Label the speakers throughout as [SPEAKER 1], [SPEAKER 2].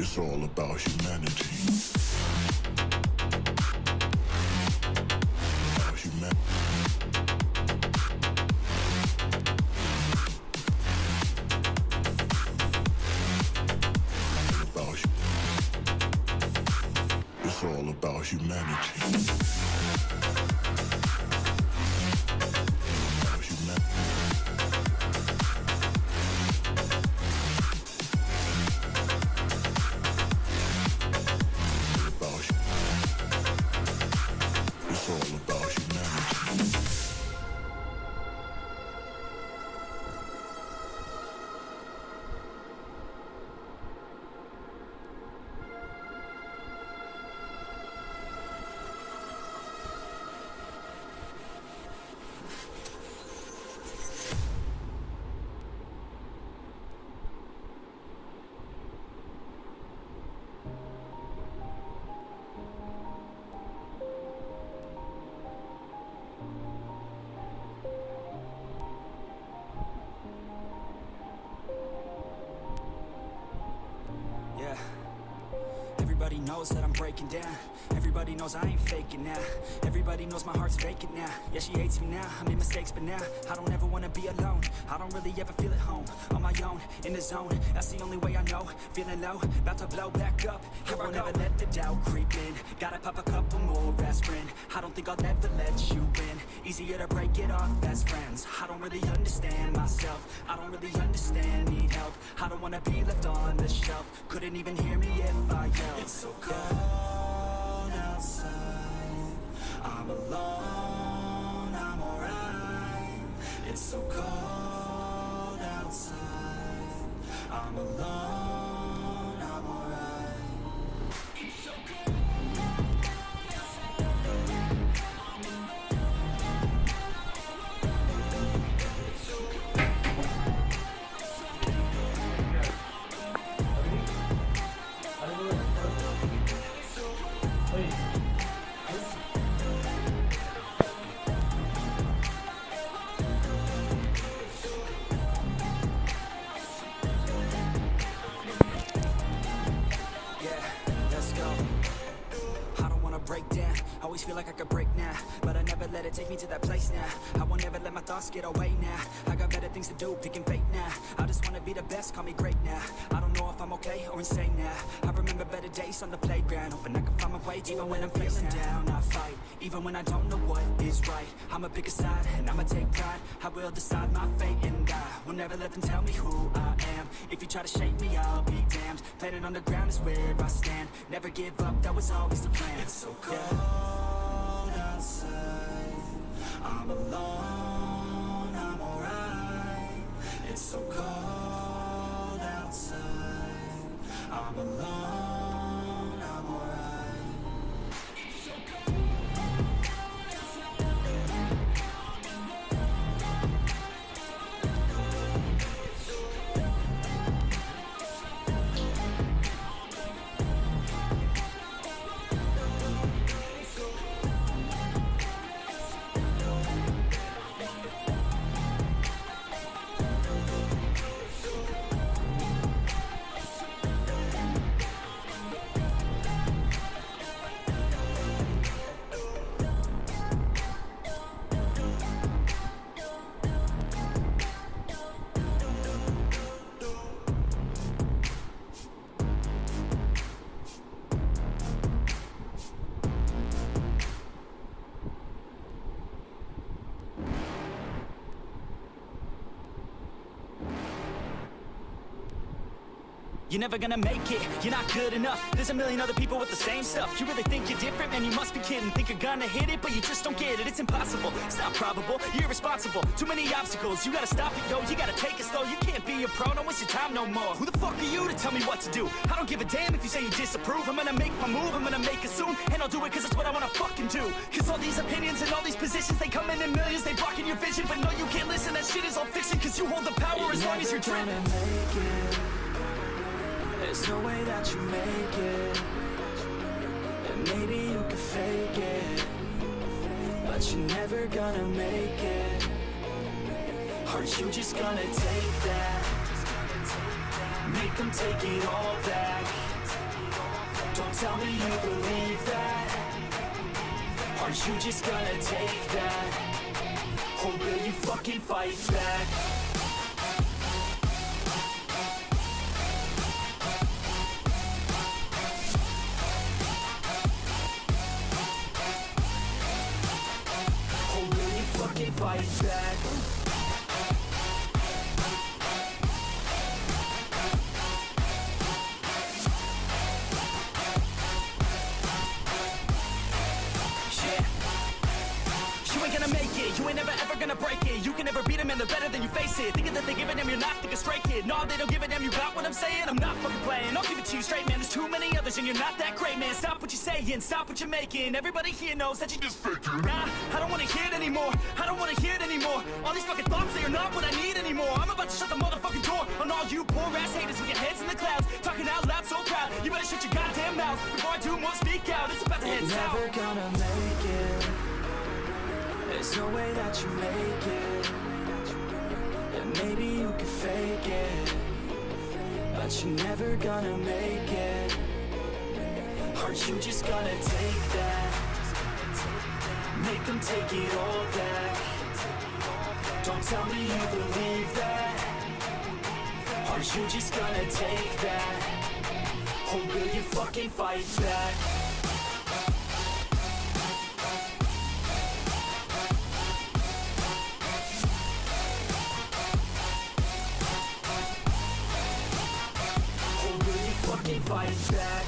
[SPEAKER 1] It's all about humanity. About humanity. It's all about humanity. About humanity. It's all about humanity.
[SPEAKER 2] Yeah. Everybody knows that I'm breaking down. Everybody knows I ain't faking now. Everybody knows my heart's vacant now. Yeah, she hates me now, I made mistakes, but now I don't ever wanna be alone. I don't really ever feel at home. On my own, in the zone, that's the only way I know. Feeling low, about to blow back up. I won't ever let the doubt creep in. Gotta pop a couple more aspirin. I don't think I'll ever let you in. Easier to break it off best friends. I don't really understand myself. I don't really understand, need help. I don't wanna be left on the shelf. Couldn't even hear me if I yelled. It's so cold outside. I'm alone, I'm alright. It's so cold outside. I'm alone, I'm alright. It's so cold. Always feel like I could break now, but I never let it take me to that place now. I won't ever let my thoughts get away now. I got better things to do, picking fate now. I just wanna be the best, call me great now. I don't know if I'm okay or insane now. I remember better days on the playground, hoping I can find my way even when I'm feeling down. I fight, even when I don't know what is right. I'ma pick a side, and I'ma take pride. I will decide my fate, and I will never let them tell me who I am. If you try to shake me, I'll be damned. Planet on the ground is where I stand. Never give up, that was always the plan. It's so cold outside. I'm alone, I'm alright. It's so cold outside. I'm alone, I'm alright. It's so cold. You're never gonna make it, you're not good enough. There's a million other people with the same stuff. You really think you're different? Man, you must be kidding. Think you're gonna hit it, but you just don't get it. It's impossible, it's not probable, you're irresponsible. Too many obstacles, you gotta stop it, yo. You gotta take it slow, you can't be a pro. Don't waste your time no more. Who the fuck are you to tell me what to do? I don't give a damn if you say you disapprove. I'm gonna make my move, I'm gonna make it soon. And I'll do it cause it's what I wanna fucking do. Cause all these opinions and all these positions, they come in millions. They blocking your vision, but no, you can't listen. That shit is all fiction, cause you hold the power as long as you're dreaming. There's no way that you make it. And maybe you can fake it, but you're never gonna make it. Aren't you just gonna take that? Make them take it all back. Don't tell me you believe that. Are you just gonna take that? Or will you fucking fight back? Or will you fucking fight back? You ain't never ever gonna break it. You can never beat them and they're better than you face it. Thinking that they give a damn, you're not thinking straight, kid. No, they don't give a damn, you got what I'm saying? I'm not fucking playing, I'll give it to you straight, man. There's too many others and you're not that great, man. Stop what you're saying, stop what you're making. Everybody here knows that you just faking. Nah, I don't wanna hear it anymore, I don't wanna hear it anymore. All these fucking thoughts, they are not what I need anymore. I'm about to shut the motherfucking door on all you poor ass haters with your heads in the clouds, talking out loud so proud. You better shut your goddamn mouth before I do more, speak out. It's about to head south. You're never gonna make it. There's no way that you make it. And maybe you can fake it, but you're never gonna make it. Aren't you just gonna take that? Make them take it all back. Don't tell me you believe that. Aren't you just gonna take that? Or will you fucking fight back? Fight back.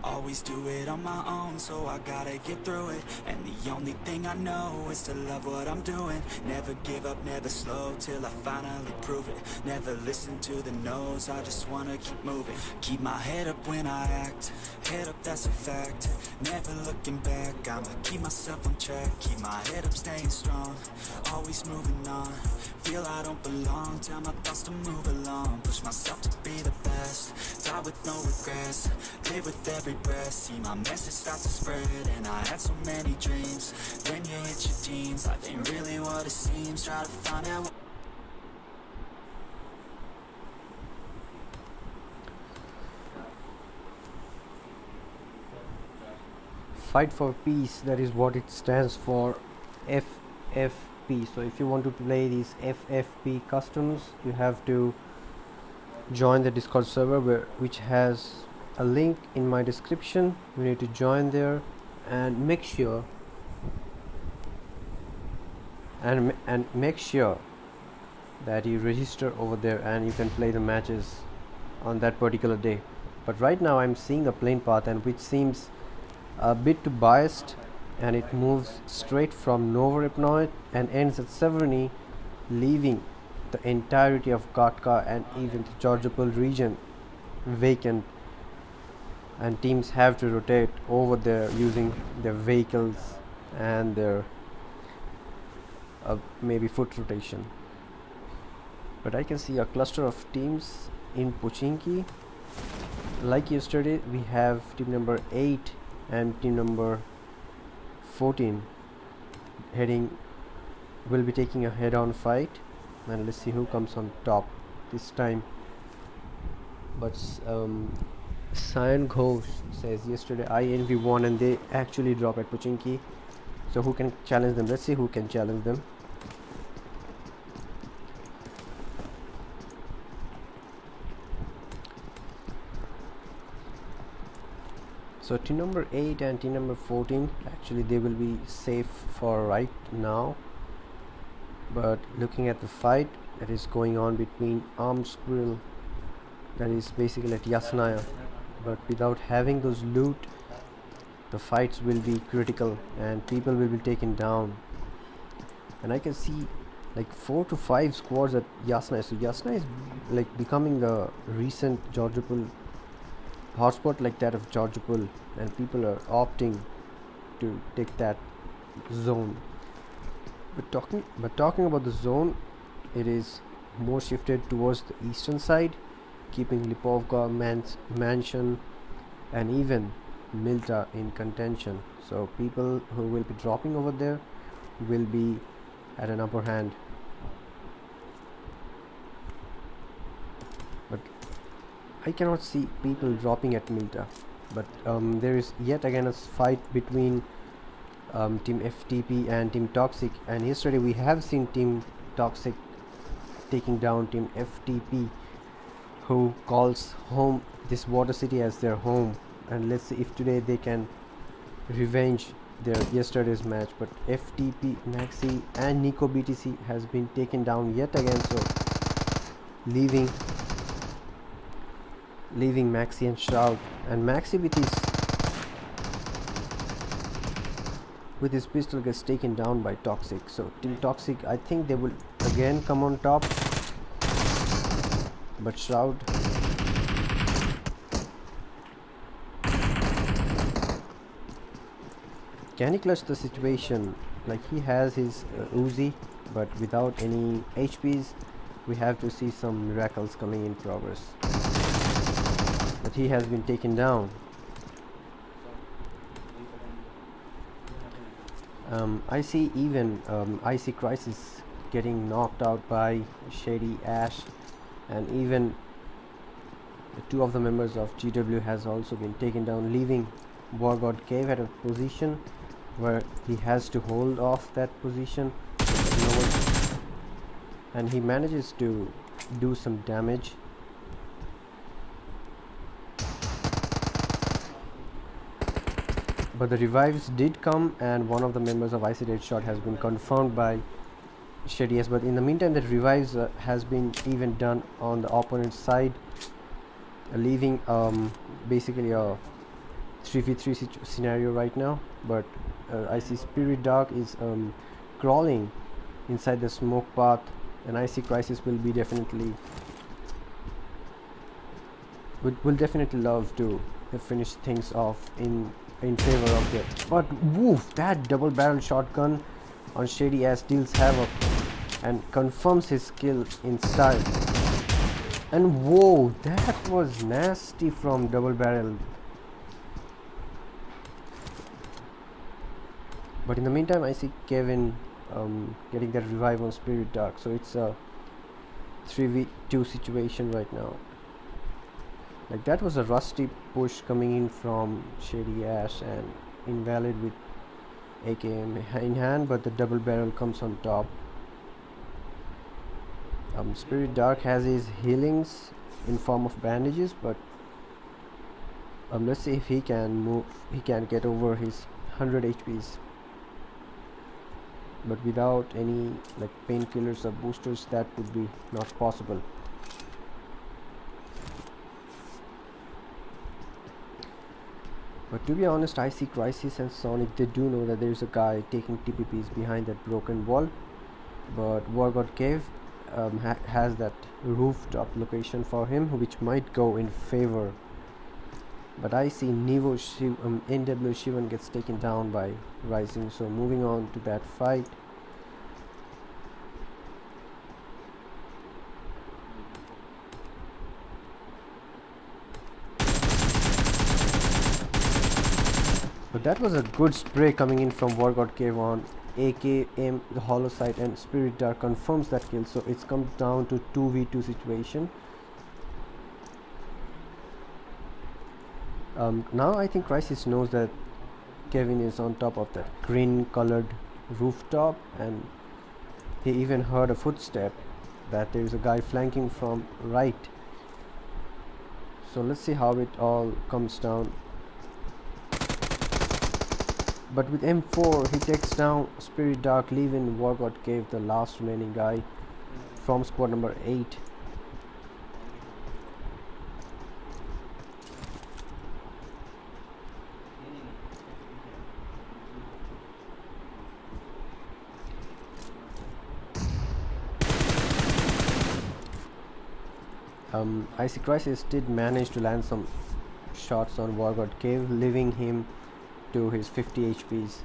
[SPEAKER 2] Always do it on my own, so I gotta get through it. And the only thing I know is to love what I'm doing. Never give up, never slow, till I finally prove it. Never listen to the no's, I just wanna keep moving. Keep my head up when I act, head up, that's a fact. Never looking back, I'ma keep myself on track. Keep my head up, staying strong, always moving on. Feel I don't belong, tell my thoughts to move along. Push myself to be the best, die with no regrets. Live with every breath, see my message start to spread. And I had so many dreams, then you hit your teens. Life ain't really what it seems, try to find out what.
[SPEAKER 3] Fight for peace, that is what it stands for, FFP. So if you want to play these FFP customs, you have to join the Discord server, which has a link in my description. You need to join there and make sure that you register over there and you can play the matches on that particular day. But right now I'm seeing a plain path, and which seems a bit too biased, and it moves straight from Novorepnoy and ends at Severny, leaving the entirety of Katka and even the Georgiopol region vacant, and teams have to rotate over there using their vehicles and their maybe foot rotation. But I can see a cluster of teams in Pochinki. Like yesterday, we have team number 8 and team number 14 will be taking a head-on fight, and let's see who comes on top this time. But Cyan Ghosh says yesterday INV won and they actually drop at Pochinki, so who can challenge them? Let's see who can challenge them. So team number 8 and team number 14, actually they will be safe for right now. But looking at the fight, that is going on between Armed Squirrel, that is basically at Yasnaya, but without having those loot, the fights will be critical and people will be taken down. And I can see like 4 to 5 squads at Yasnaya. So Yasnaya is like becoming the recent Georgopol hotspot, like that of Georgopol, and people are opting to take that zone. But talking about the zone, it is more shifted towards the eastern side, keeping Lipovka, Mansion and even Milta in contention. So people who will be dropping over there will be at an upper hand. But I cannot see people dropping at Milta. But there is yet again a fight between Team FTP and Team Toxic, and yesterday we have seen Team Toxic taking down Team FTP, who calls home this water city as their home. And let's see if today they can revenge their yesterday's match. But FTP, Maxi and Nico BTC has been taken down yet again, so leaving Maxi and Shroud, and Maxi with his pistol gets taken down by Toxic. So Team Toxic, I think they will again come on top, but Shroud can he clutch the situation? Like, he has his Uzi, but without any HPs. We have to see some miracles coming in progress. But he has been taken down. I see even IC Crisis getting knocked out by Shady Ash, and even 2 of the members of GW has also been taken down, leaving Wargod Cave at a position where he has to hold off that position, and he manages to do some damage. But the revives did come, and one of the members of IC Deadshot has been confirmed by Shady S. But in the meantime, the revives has been even done on the opponent's side, leaving basically a 3v3 scenario right now. But I see Spirit Dark is crawling inside the smoke path, and IC Crisis will be definitely would definitely love to finish things off in favor of it. But woof, that double barrel shotgun on Shady Ass deals havoc and confirms his skill in style. And whoa, that was nasty from double barrel. But in the meantime, I see Kevin getting that revive on Spirit Dark, so it's a 3v2 situation right now. Like, that was a rusty push coming in from Shady Ash and Invalid with AKM in hand, but the double barrel comes on top. Spirit Dark has his healings in form of bandages, but let's see if he can get over his 100 HPs. But without any like painkillers or boosters, that would be not possible. But to be honest, I see Crisis and Sonic, they do know that there is a guy taking TPPs behind that broken wall. But Wargod Cave has that rooftop location for him, which might go in favor. But I see NW Shivan gets taken down by Rising. So moving on to that fight. But that was a good spray coming in from Wargod Cave on AKM, the hollow sight, and Spirit Dark confirms that kill. So it's come down to 2v2 situation. Now I think Crisis knows that Kevin is on top of that green colored rooftop, and he even heard a footstep that there is a guy flanking from right. So let's see how it all comes down. But with M4 he takes down Spirit Dark, leaving Wargod Cave the last remaining guy from squad number 8. Icy Crisis did manage to land some shots on WarGod Cave, leaving him to his 50 HPs.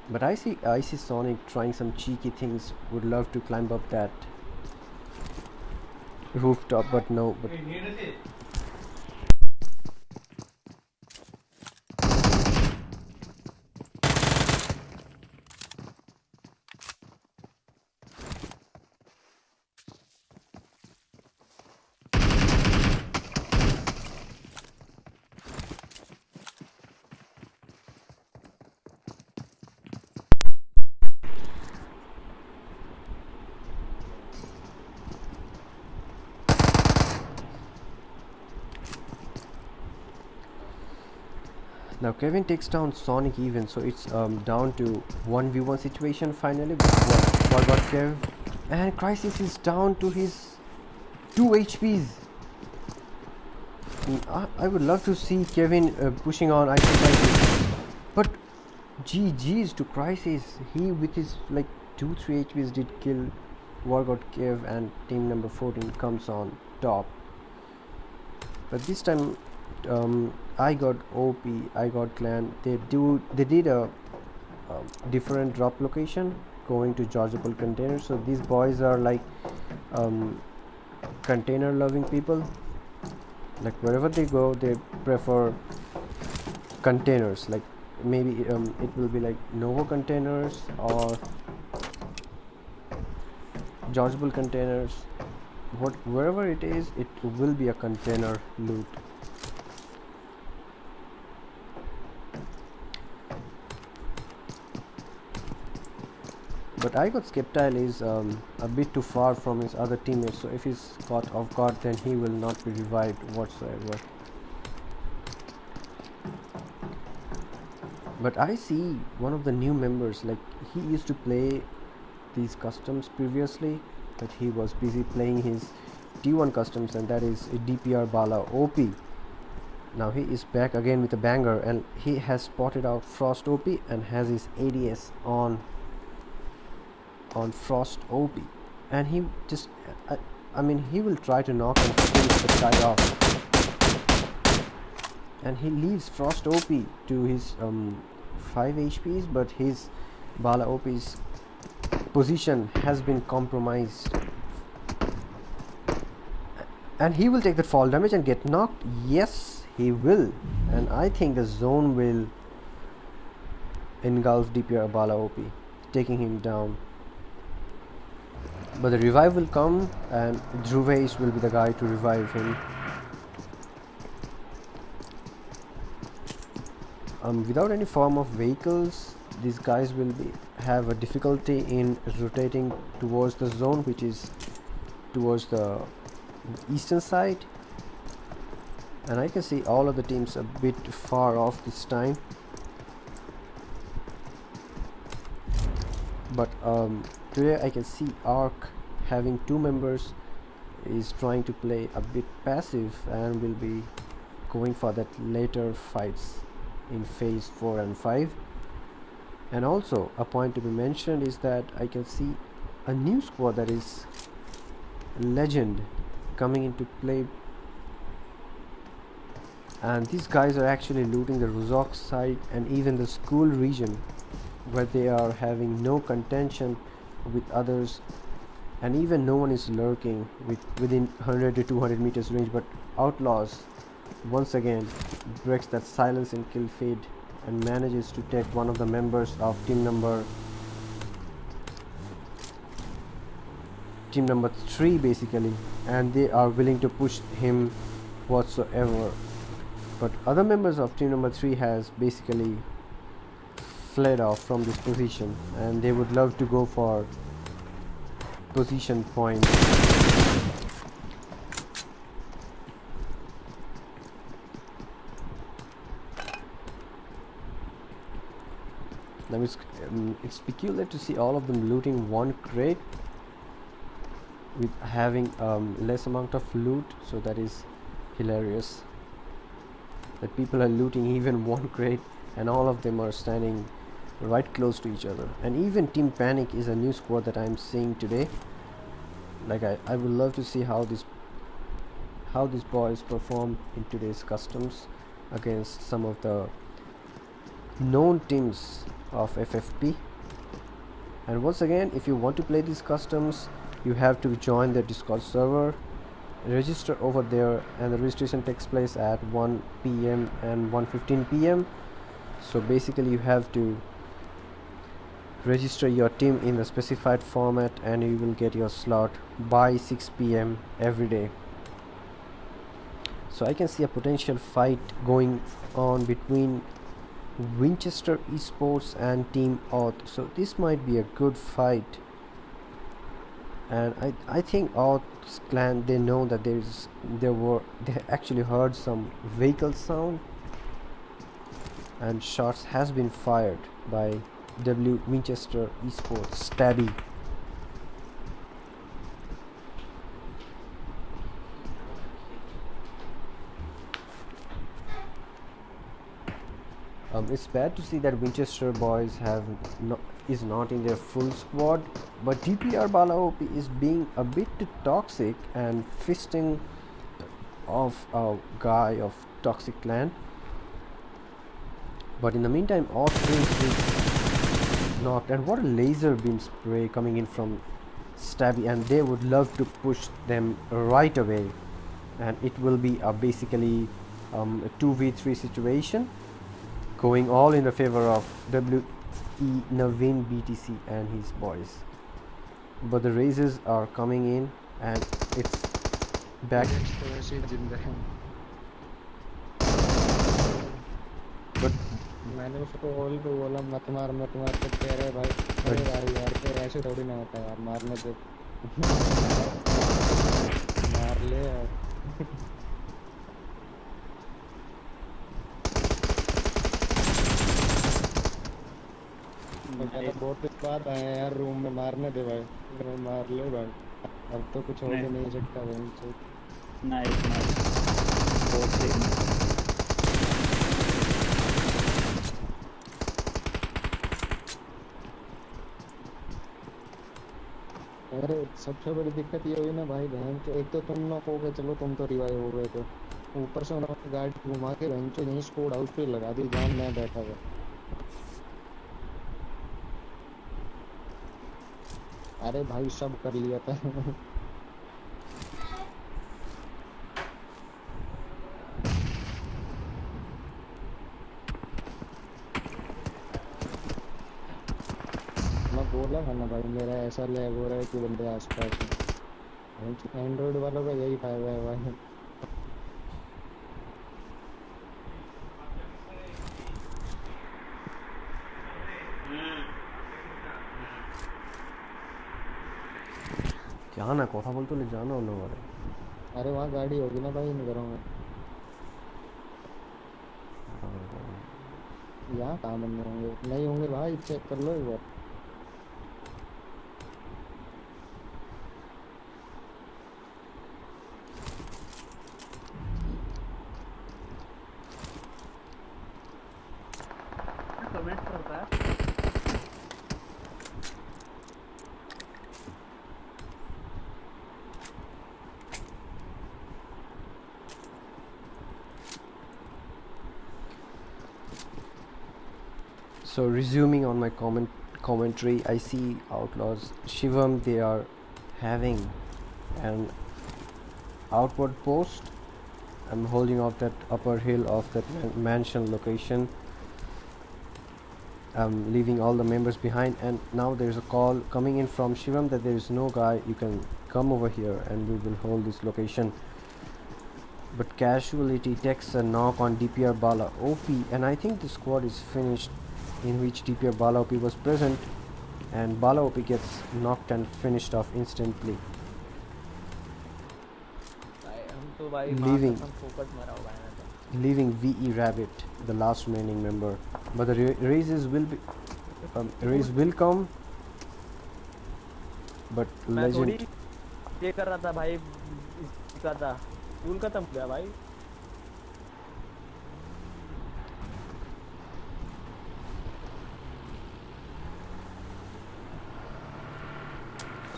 [SPEAKER 3] But I see Sonic trying some cheeky things. Would love to climb up that rooftop, but no. But now Kevin takes down Sonic even, so it's down to 1v1 situation finally with WarGod Kev, and Crisis is down to his 2 HPs. I would love to see Kevin pushing on Icy Crisis, but GG's to Crisis. He with his like 2-3 HPs did kill WarGod Kev, and team number 14 comes on top. But this time IGOD OP, IGOD clan, they did a different drop location going to chargeable containers. So these boys are like container loving people. Like wherever they go, they prefer containers. Like maybe it will be like Novo containers or chargeable containers. Wherever it is, it will be a container loot. But I got Skeptile is a bit too far from his other teammates, so if he's caught off guard, then he will not be revived whatsoever. But I see one of the new members, like he used to play these customs previously, but he was busy playing his T1 customs, and that is a DPR Bala OP. Now he is back again with a banger, and he has spotted out Frost OP and has his ADS on Frost OP, and he just I mean he will try to knock and finish the guy off, and he leaves Frost OP to his 5 HPs, but his Bala OP's position has been compromised, and he will take that fall damage and get knocked. Yes, he will, and I think the zone will engulf DPR Bala OP, taking him down. But the revive will come, and Dhruvesh will be the guy to revive him. Without any form of vehicles, these guys will have a difficulty in rotating towards the zone, which is towards the eastern side. And I can see all of the teams a bit far off this time. But today I can see Arc having 2 members is trying to play a bit passive and will be going for that later fights in phase 4 and 5. And also a point to be mentioned is that I can see a new squad, that is Legend, coming into play, and these guys are actually looting the Ruzok side and even the school region, where they are having no contention with others, and even no one is lurking within 100 to 200 meters range. But Outlaws once again breaks that silence and kill feed and manages to take one of the members of team number 3 basically, and they are willing to push him whatsoever. But other members of team number 3 has basically fled off from this position, and they would love to go for position point. Now it's peculiar to see all of them looting one crate with having less amount of loot, so that is hilarious that people are looting even one crate and all of them are standing right close to each other. And even Team Panic is a new squad that I'm seeing today. Like I would love to see how these boys perform in today's customs against some of the known teams of FFP. And once again, if you want to play these customs, you have to join the Discord server, register over there, and the registration takes place at 1 p.m. and 1:15 p.m. So basically you have to register your team in the specified format and you will get your slot by 6 p.m. every day. So I can see a potential fight going on between Winchester eSports and Team OUTH. So this might be a good fight. And I think OUTH's clan, they know that they actually heard some vehicle sound and shots has been fired by Winchester eSports Stabby. It's bad to see that Winchester boys is not in their full squad, but DPR Bala OP is being a bit toxic and fisting off a guy of toxic clan. But in the meantime, OUTH teams is knocked, and what a laser beam spray coming in from Stabby, and they would love to push them right away, and it will be a basically a 2v3 situation going all in the favor of Naveen BTC and his boys. But the raises are coming in and it's back. But
[SPEAKER 4] मैंने उसको all को बोला मत मार तो कह रहे भाई अरे यार फिर ऐसे थोड़ी ना होता यार, मारने दे मार ले यार। बहुत बात आए यार रूम में, मारने दे भाई, मार ले भाई, अब तो कुछ हो भी नहीं सकता भाई।
[SPEAKER 5] नाइस बहुत सही।
[SPEAKER 4] अरे सबसे बड़ी दिक्कत ये हुई ना भाई बहन के, एक तो तुम लोग हो गए, चलो तुम तो रिवाइव हो गए थे, ऊपर से उन्होंने गाड़ी घुमा के बहन के यहीं स्कोड हाउस पे लगा दी जहाँ मैं बैठा हुआ। अरे भाई सब कर लिया था मैं बोला था ना भाई मेरा ऐसा लैग हो रहा है कि बंदे आसपास हैं। एंड्रॉइड वालों का यही फायदा है भाई।
[SPEAKER 3] क्या ना কথা বলতে ले जाना होना हमारे।
[SPEAKER 4] अरे वहाँ गाड़ी होगी ना भाई इन घरों में, यहाँ कहाँ बंदे होंगे, नहीं होंगे भाई, चेक कर लो एक बार।
[SPEAKER 5] कमेंट करता है
[SPEAKER 3] So resuming on my commentary, I see Outlaws Shivam, they are having an outward post. I'm holding off that upper hill of that mansion location. I'm leaving all the members behind, and now there's a call coming in from Shivam that there is no guy, you can come over here and we will hold this location. But Casualty takes a knock on DPR Bala OP, and I think the squad is finished in which DPR Bala OP was present, and Bala OP gets knocked and finished off instantly, leaving VE Rabbit, the last remaining member. But the raises will be Raise will come, but
[SPEAKER 6] मैं थोड़ी
[SPEAKER 3] legend.
[SPEAKER 6] ये कर रहा था भाई, इसका था fuel खत्म हो गया भाई।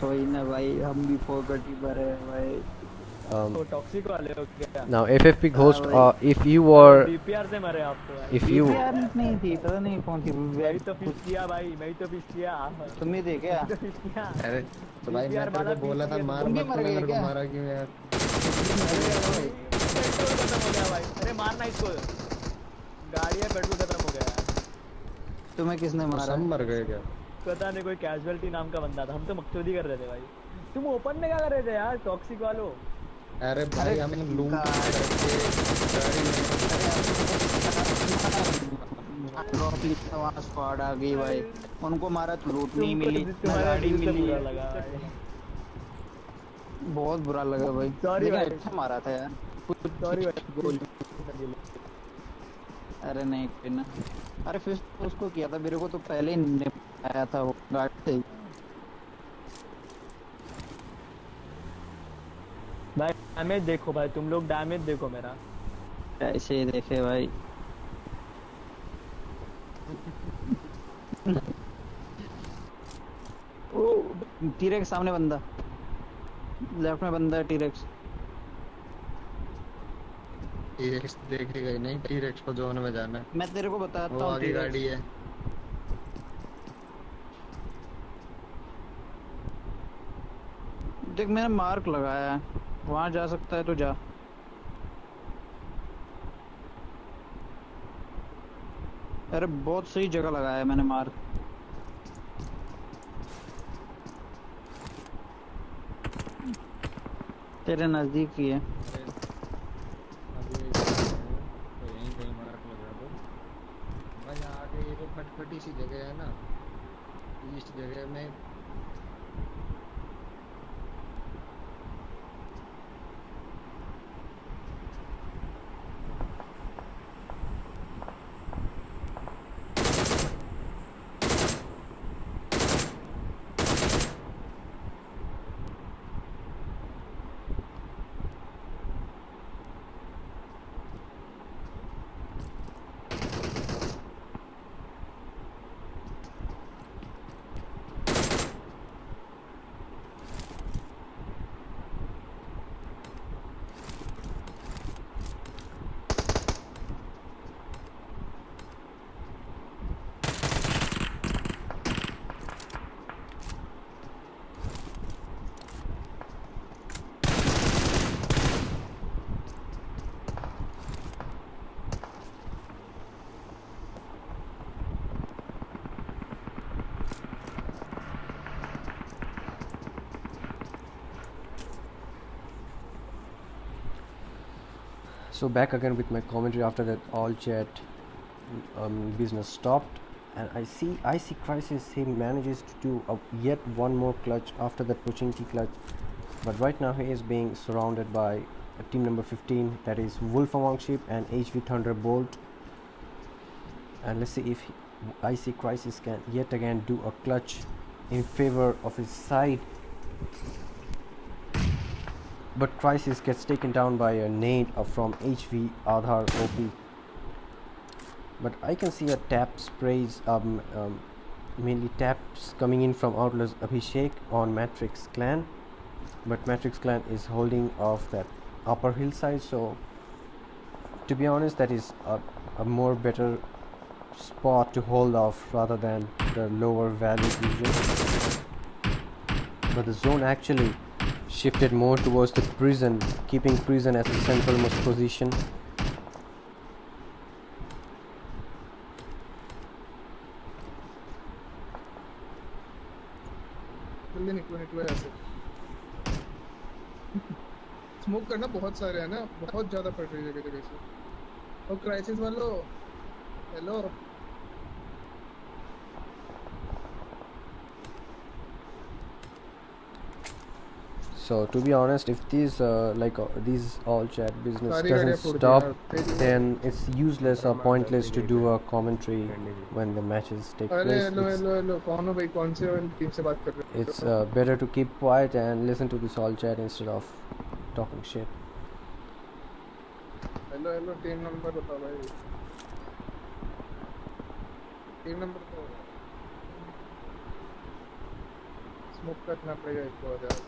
[SPEAKER 5] कोई ना भाई, हम भी फोकट ही भरे हैं भाई।
[SPEAKER 6] तो टॉक्सिक वाले हो क्या?
[SPEAKER 3] Now FFP Ghost,
[SPEAKER 5] भाई।
[SPEAKER 3] if you were,
[SPEAKER 6] डीपीआर से मरे आप तो भाई।
[SPEAKER 3] if you,
[SPEAKER 5] DPR नहीं थी, पता नहीं कौन थी।
[SPEAKER 6] मैं तो फिश किया भाई, मैं तो फिश किया।
[SPEAKER 5] तुम ही थे क्या?
[SPEAKER 6] तो फिश किया।
[SPEAKER 4] अरे तो भाई मैं तेरे को बोला था मार
[SPEAKER 5] तुम भी
[SPEAKER 4] मत,
[SPEAKER 5] मर
[SPEAKER 4] तूने
[SPEAKER 5] गए
[SPEAKER 4] मेरे को
[SPEAKER 5] क्या?
[SPEAKER 4] मारा क्यों यार?
[SPEAKER 6] पेट्रोल खत्म हो गया भाई। अरे मारना इसको, गाड़ी में पेट्रोल खत्म हो गया।
[SPEAKER 5] तुम्हें किसने मारा?
[SPEAKER 4] सब मर गए क्या?
[SPEAKER 6] पता नहीं, कोई कैजुअलिटी नाम का बंदा था। हम तो मकसूदी कर रहे थे भाई। तुम ओपन में क्या कर रहे थे यार टॉक्सिक वालों?
[SPEAKER 4] अरे भाई हम लूट करके गाड़ी में
[SPEAKER 5] वहाँ स्क्वाड आ गई भाई, उनको मारा तो लूट नहीं
[SPEAKER 6] तुमको
[SPEAKER 5] मिली,
[SPEAKER 6] तो
[SPEAKER 5] ना
[SPEAKER 6] तुम्हारा
[SPEAKER 5] गाड़ी
[SPEAKER 6] दिल से
[SPEAKER 5] मिली।
[SPEAKER 6] बुरा लगा भाई।
[SPEAKER 5] बहुत बुरा लगा भाई।
[SPEAKER 6] Sorry
[SPEAKER 5] लेकिन
[SPEAKER 6] भाई।
[SPEAKER 5] अच्छा मारा था यार।
[SPEAKER 6] सॉरी
[SPEAKER 5] गोली।
[SPEAKER 6] भाई।
[SPEAKER 5] अरे नहीं कोई ना। अरे फिर तो उसको किया था, मेरे को तो पहले ही निपटाया था वो गाड़ी से।
[SPEAKER 6] भाई डैमेज देखो भाई, तुम लोग डैमेज देखो मेरा।
[SPEAKER 5] ऐसे ही देखे भाई। ओ टीरेक्स सामने बंदा, लेफ्ट में बंदा है टीरेक्स।
[SPEAKER 4] टी-रेक्स देखेगा ही नहीं, टी-रेक्स को जोन में जाना है।
[SPEAKER 5] मैं तेरे को बताता
[SPEAKER 4] वो
[SPEAKER 5] हूँ।
[SPEAKER 4] आगे गाड़ी है।
[SPEAKER 5] देख मैंने मार्क लगाया है, वहां जा सकता है तो जा। अरे बहुत सही जगह लगाया है मैंने मार्क। तेरे नजदीक ही है।
[SPEAKER 4] अभी तो यहीं कहीं मार्क लगा दो भाई। आगे ये तो खटखटी सी जगह है ना, ईस्ट जगह में।
[SPEAKER 3] So back again with my commentary after that all chat business stopped, and I see Crisis, he manages to do yet one more clutch after that Pochinki clutch, but right now he is being surrounded by team number 15, that is Wolf Among Sheep and HV Thunderbolt, and let's see if I see Crisis can yet again do a clutch in favor of his side. But Crisis gets taken down by a nade from HV Aadhar OP. But I can see a tap sprays, mainly taps coming in from OUTLAWS Abhishek on Matrix Clan. But Matrix Clan is holding off that upper hillside, so to be honest, that is a more better spot to hold off rather than the lower valley region. But the zone actually shifted more towards the prison, keeping prison as the centralmost position.
[SPEAKER 7] जल्दी निकलो ऐसे। Smoke करना बहुत सारे है ना, बहुत ज्यादा पड़ रही है जगह जगह से। और क्राइसिस वालों, hello.
[SPEAKER 3] So So to be honest, if these these all chat business
[SPEAKER 7] सारी
[SPEAKER 3] doesn't
[SPEAKER 7] गाड़ियाँ फूट दी
[SPEAKER 3] stop,
[SPEAKER 7] यार, तेरी
[SPEAKER 3] then it's useless or pointless to do a commentary when the matches take
[SPEAKER 7] अरे
[SPEAKER 3] place.
[SPEAKER 7] हेलो हेलो हेलो, कौन हो भाई, कौन से टीम से बात कर रहे
[SPEAKER 3] It's
[SPEAKER 7] हो?
[SPEAKER 3] better to keep quiet and listen to this all chat instead of talking shit.
[SPEAKER 7] Hello hello, team number बताओ भाई, टीम नंबर तो स्मोक करना पड़ेगा एक बार यार।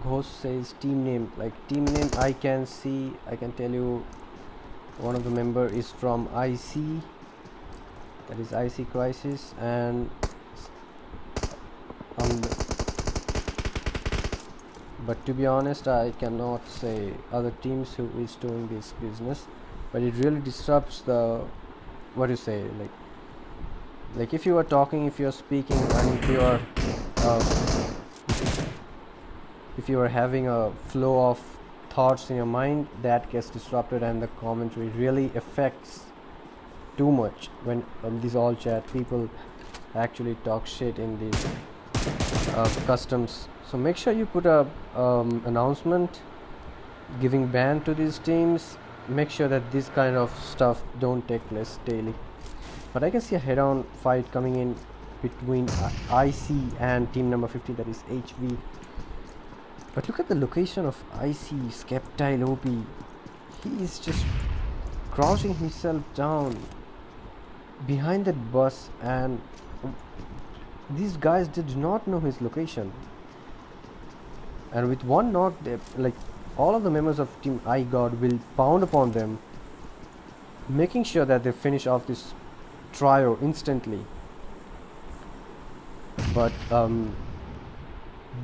[SPEAKER 3] Ghost says team name. Like team name, I can see. I can tell you, one of the member is from IC. That is IC Crisis, and but to be honest, I cannot say other teams who is doing this business, but it really disrupts the, what do you say, like if you are talking, if you are speaking, and if you are having a flow of thoughts in your mind, that gets disrupted, and the commentary really affects too much when these all chat people actually talk shit in these customs. So make sure you put a announcement giving ban to these teams. Make sure that this kind of stuff don't take place daily. But I can see a head-on fight coming in between IC and team number 50, that is HV. But look at the location of IC, Skeptile OP. He is just crouching himself down behind that bus, and these guys did not know his location. And with one knock, like all of the members of team IGOD will pound upon them, making sure that they finish off this trio instantly. But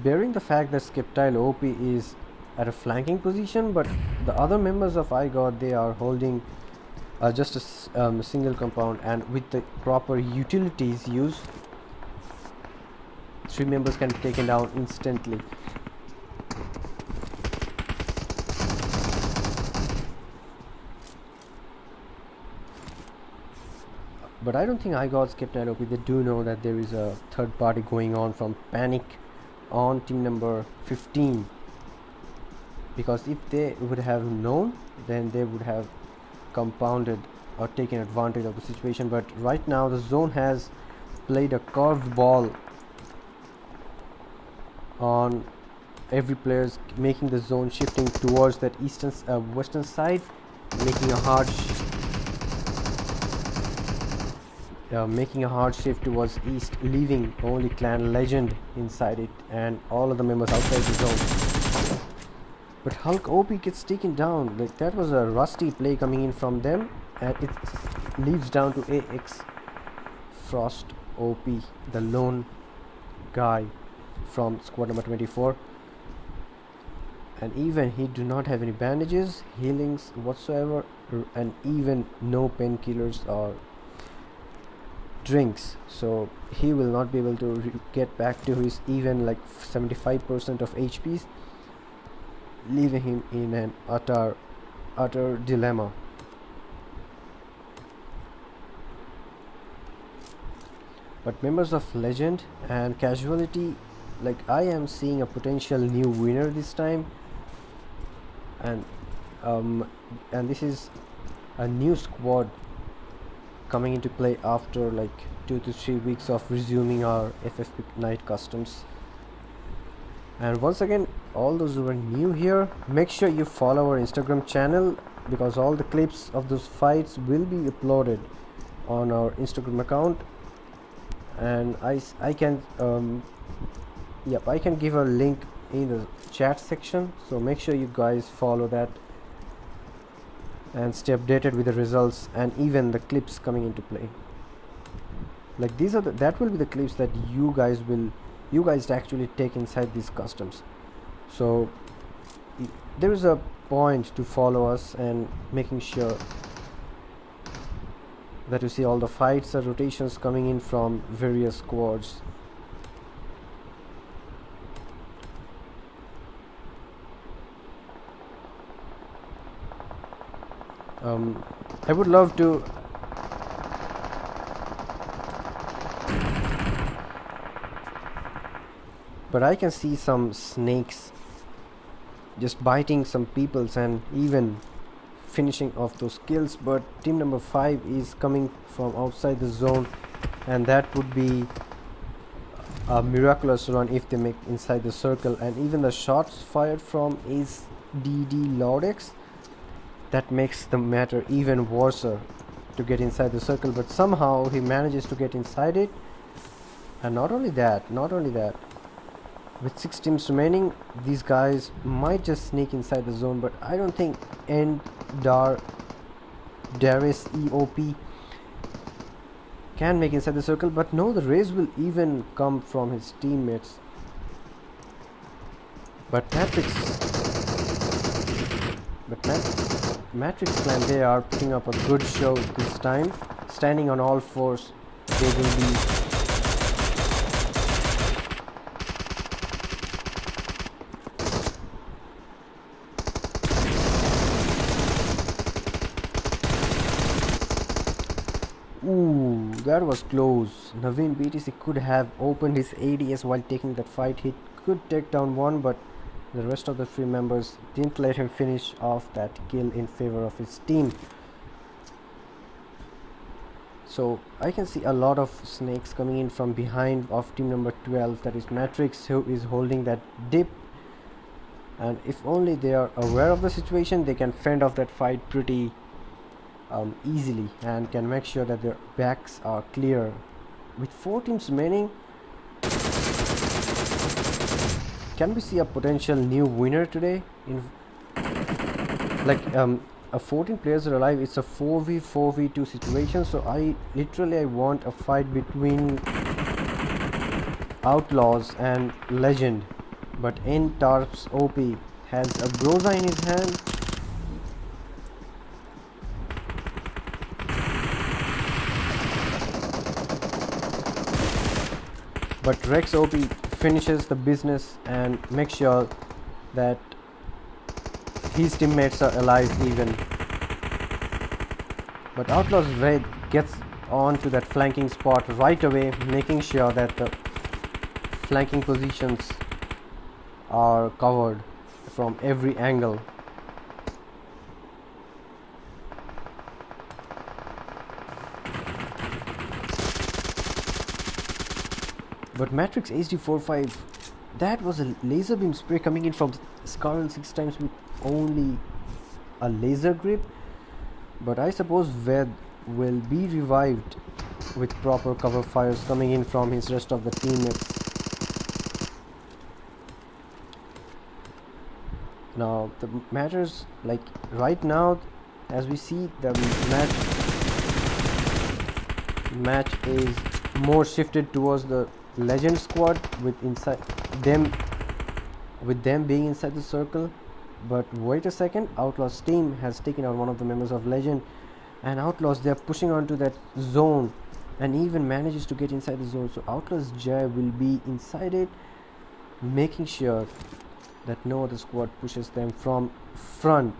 [SPEAKER 3] bearing the fact that Skeptile OP is at a flanking position, but the other members of IGOD, they are holding just a single compound, and with the proper utilities used, 3 members can be taken down instantly. But I don't think IGOD Skeptile OP, they do know that there is a third party going on from Panic on team number 15, because if they would have known, then they would have compounded or taken advantage of the situation. But right now the zone has played a curved ball on every players, making the zone shifting towards that western side, making a hard shift towards east, leaving only clan Legend inside it and all of the members outside the zone. But Hulk OP gets taken down. Like that was a rusty play coming in from them, and it leaves down to AX Frost OP, the lone guy from squad number 24. And even he do not have any bandages, healings whatsoever, and even no painkillers or drinks, so he will not be able to get back to his even like 75% of HPs, leaving him in an utter dilemma. But members of Legend and Casualty, like I am seeing a potential new winner this time, and this is a new squad coming into play after like 2 to 3 weeks of resuming our FFP night customs. And once again, all those who are new here, make sure you follow our Instagram channel, because all the clips of those fights will be uploaded on our Instagram account. And I can give a link in the chat section, so make sure you guys follow that and stay updated with the results and even the clips coming into play. Like these are that will be the clips that you guys actually take inside these customs. So there is a point to follow us and making sure that you see all the fights or rotations coming in from various squads. I would love to but I can see some snakes just biting some peoples and even finishing off those kills, but team number 5 is coming from outside the zone, and that would be a miraculous run if they make inside the circle. And even the shots fired from SDD Laudex, that makes the matter even worse to get inside the circle, but somehow he manages to get inside it. And not only that, with 6 teams remaining, these guys might just sneak inside the zone, but I don't think Darius EOP can make inside the circle. But no, the raise will even come from his teammates. But Matrix Clan, they are putting up a good show this time. Standing on all fours, they will be Ooh, that was close. Naveen BTC could have opened his ADS while taking that fight. He could take down one, but the rest of the 3 members didn't let him finish off that kill in favor of his team. So I can see a lot of snakes coming in from behind of team number 12, that is Matrix, who is holding that dip. And if only they are aware of the situation, they can fend off that fight pretty easily and can make sure that their backs are clear. With 4 teams remaining, can we see a potential new winner today? In a 14 players are alive, it's a 4v4v2 situation, so I want a fight between Outlaws and Legend. But Tarps OP has a Groza in his hand. But Rex OP finishes the business and makes sure that his teammates are alive even. But Outlaws Red gets on to that flanking spot right away, making sure that the flanking positions are covered from every angle. But Matrix HD45, that was a laser beam spray coming in from Scarlet 6 times with only a laser grip. But I suppose Ved will be revived with proper cover fires coming in from his rest of the teammates. Now the matters, like right now, as we see, the match is more shifted towards the Legend squad with them being inside the circle. But wait a second, Outlaws team has taken out one of the members of Legend, and Outlaws, they are pushing onto that zone and even manages to get inside the zone. So Outlaws Jai will be inside it, making sure that no other squad pushes them from front.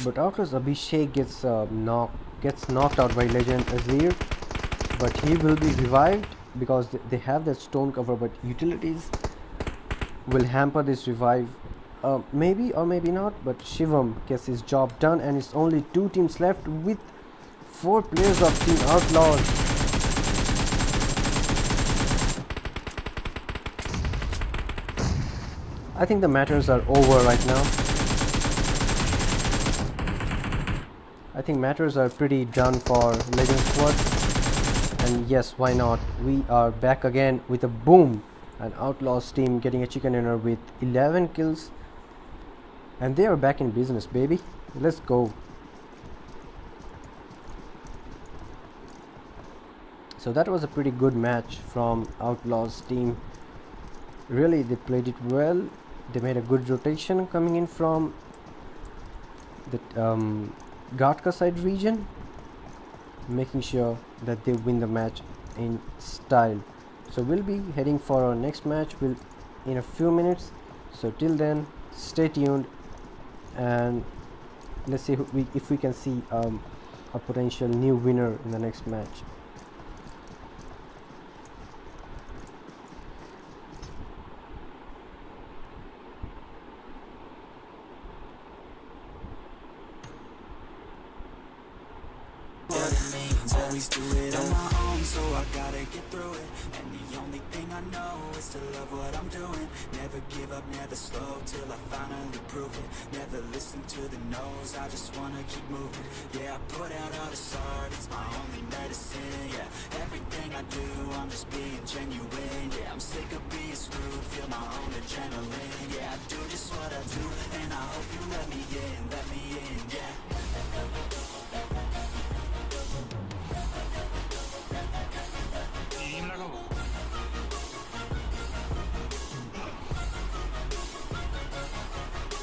[SPEAKER 3] But Outlaws Abhishek gets knocked out by Legend Azir, but he will be revived because they have that stone cover, but utilities will hamper this revive. Maybe or maybe not, but Shivam gets his job done, and it's only 2 teams left with 4 players of Team Outlaws. I think the matters are over right now. I think matters are pretty done for Legend Squad. And yes, why not? We are back again with a boom. An Outlaws team getting a chicken dinner with 11 kills. And they are back in business, baby. Let's go. So that was a pretty good match from Outlaws team. Really, they played it well. They made a good rotation coming in from the Gatka side region, making sure that they win the match in style. So we'll be heading for our next match in a few minutes. So till then, stay tuned, and let's see if we can see a potential new winner in the next match.
[SPEAKER 2] Always do it on my own, so I gotta get through it. And the only thing I know is to love what I'm doing. Never give up, never slow, till I finally prove it. Never listen to the no's, I just wanna keep moving. Yeah, I put out all this art, it's my only medicine. Yeah, everything I do, I'm just being genuine. Yeah, I'm sick of being screwed, feel my own adrenaline. Yeah, I do just what I do, and I hope you let me in, yeah.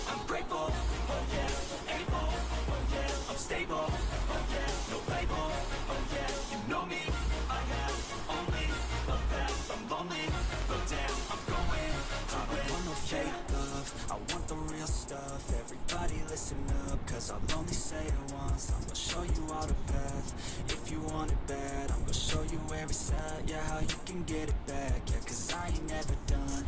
[SPEAKER 2] I'm grateful, oh yeah, able, oh yeah, I'm stable, oh yeah, no label, oh yeah, you know me, I have only a path, I'm lonely, but damn, I'm going to win. I want no fake love, I want the real stuff. Everybody listen up, cause I'll only say it once. I'm gonna show you all the path, if you want it bad. I'm gonna show you every side, yeah, how you can get it back. Yeah, cause I ain't never done,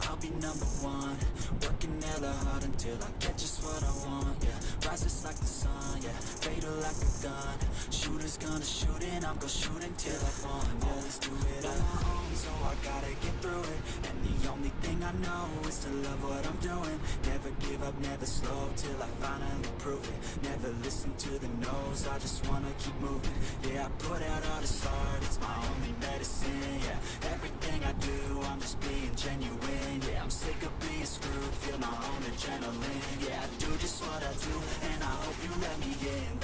[SPEAKER 2] I'll be number one. Working hella hard until I get just what I want, yeah. Rises like the sun, yeah, fatal like a gun. Shooters gonna shoot and I'm gonna shoot until I won, yeah. Always do it on my own, so I gotta get through it. And the only thing I know is to love what I'm doing. Never give up, never slow, till I finally prove it. Never listen to the no's, I just wanna keep moving. Yeah, I put out all this art, it's my only medicine. Yeah, everything I do, I'm just being genuine. Yeah, I'm sick of being screwed, feel my own adrenaline. Yeah, I do just what I do, and I hope you let me in,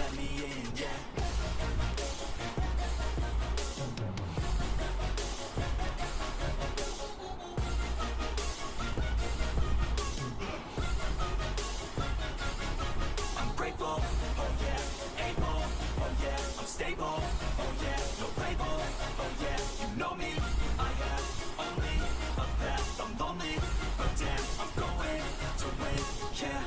[SPEAKER 2] yeah. I'm grateful, oh yeah, able, oh yeah, I'm stable, oh yeah, no label, oh yeah, you know me, I have only a path, I'm lonely, but damn, I'm going to win, yeah.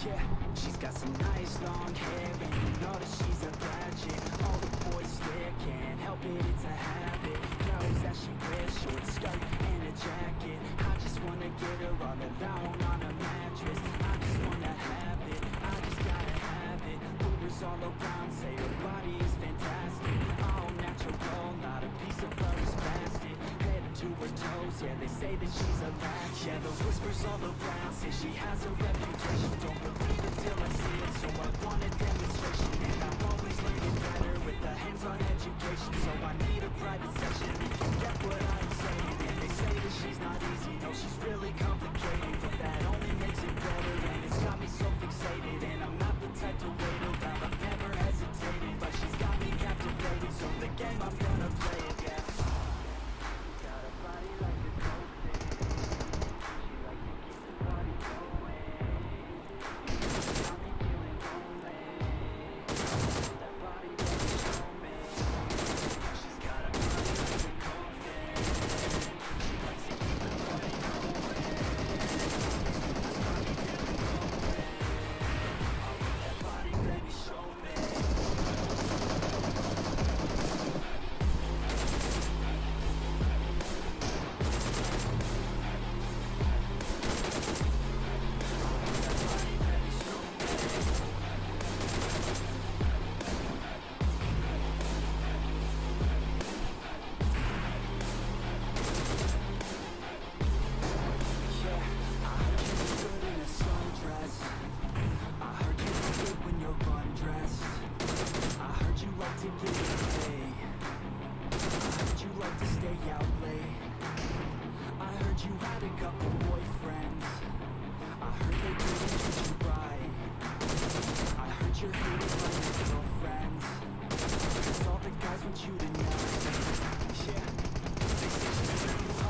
[SPEAKER 2] Yeah, she's got some nice long hair, and you know that she's a bad chick. All the boys stare, can't help it, it's a habit. Knows that she wears short skirt and a jacket. I just wanna get her all alone on a mattress. I just wanna have it, I just gotta have it. Rumors all around say her body is fantastic. All natural, not a piece of her is plastic. Head to her toes, yeah, they say that she's a latch. Yeah, the whispers all around say she has a reputation. Don't believe it till I see it, so I want a demonstration. And I'm always learning better with a hands-on education. So I need a private session, if you get what I'm saying. And they say that she's not easy, no, she's really complicated. But that only makes it better, and it's got me so fixated. And I'm not the type to wait around, I've never hesitated. But she's got me captivated, so the game I'm gonna play it, yeah. Got a body like a cocaine, she like to keep the party going. Got me feeling lonely, that body really show me. She's got a body like a cocaine, she likes to keep the party going. That body really going, that body baby show me. You're hated by your girlfriends, 'cause all the guys want you to know. Yeah, they say she's true.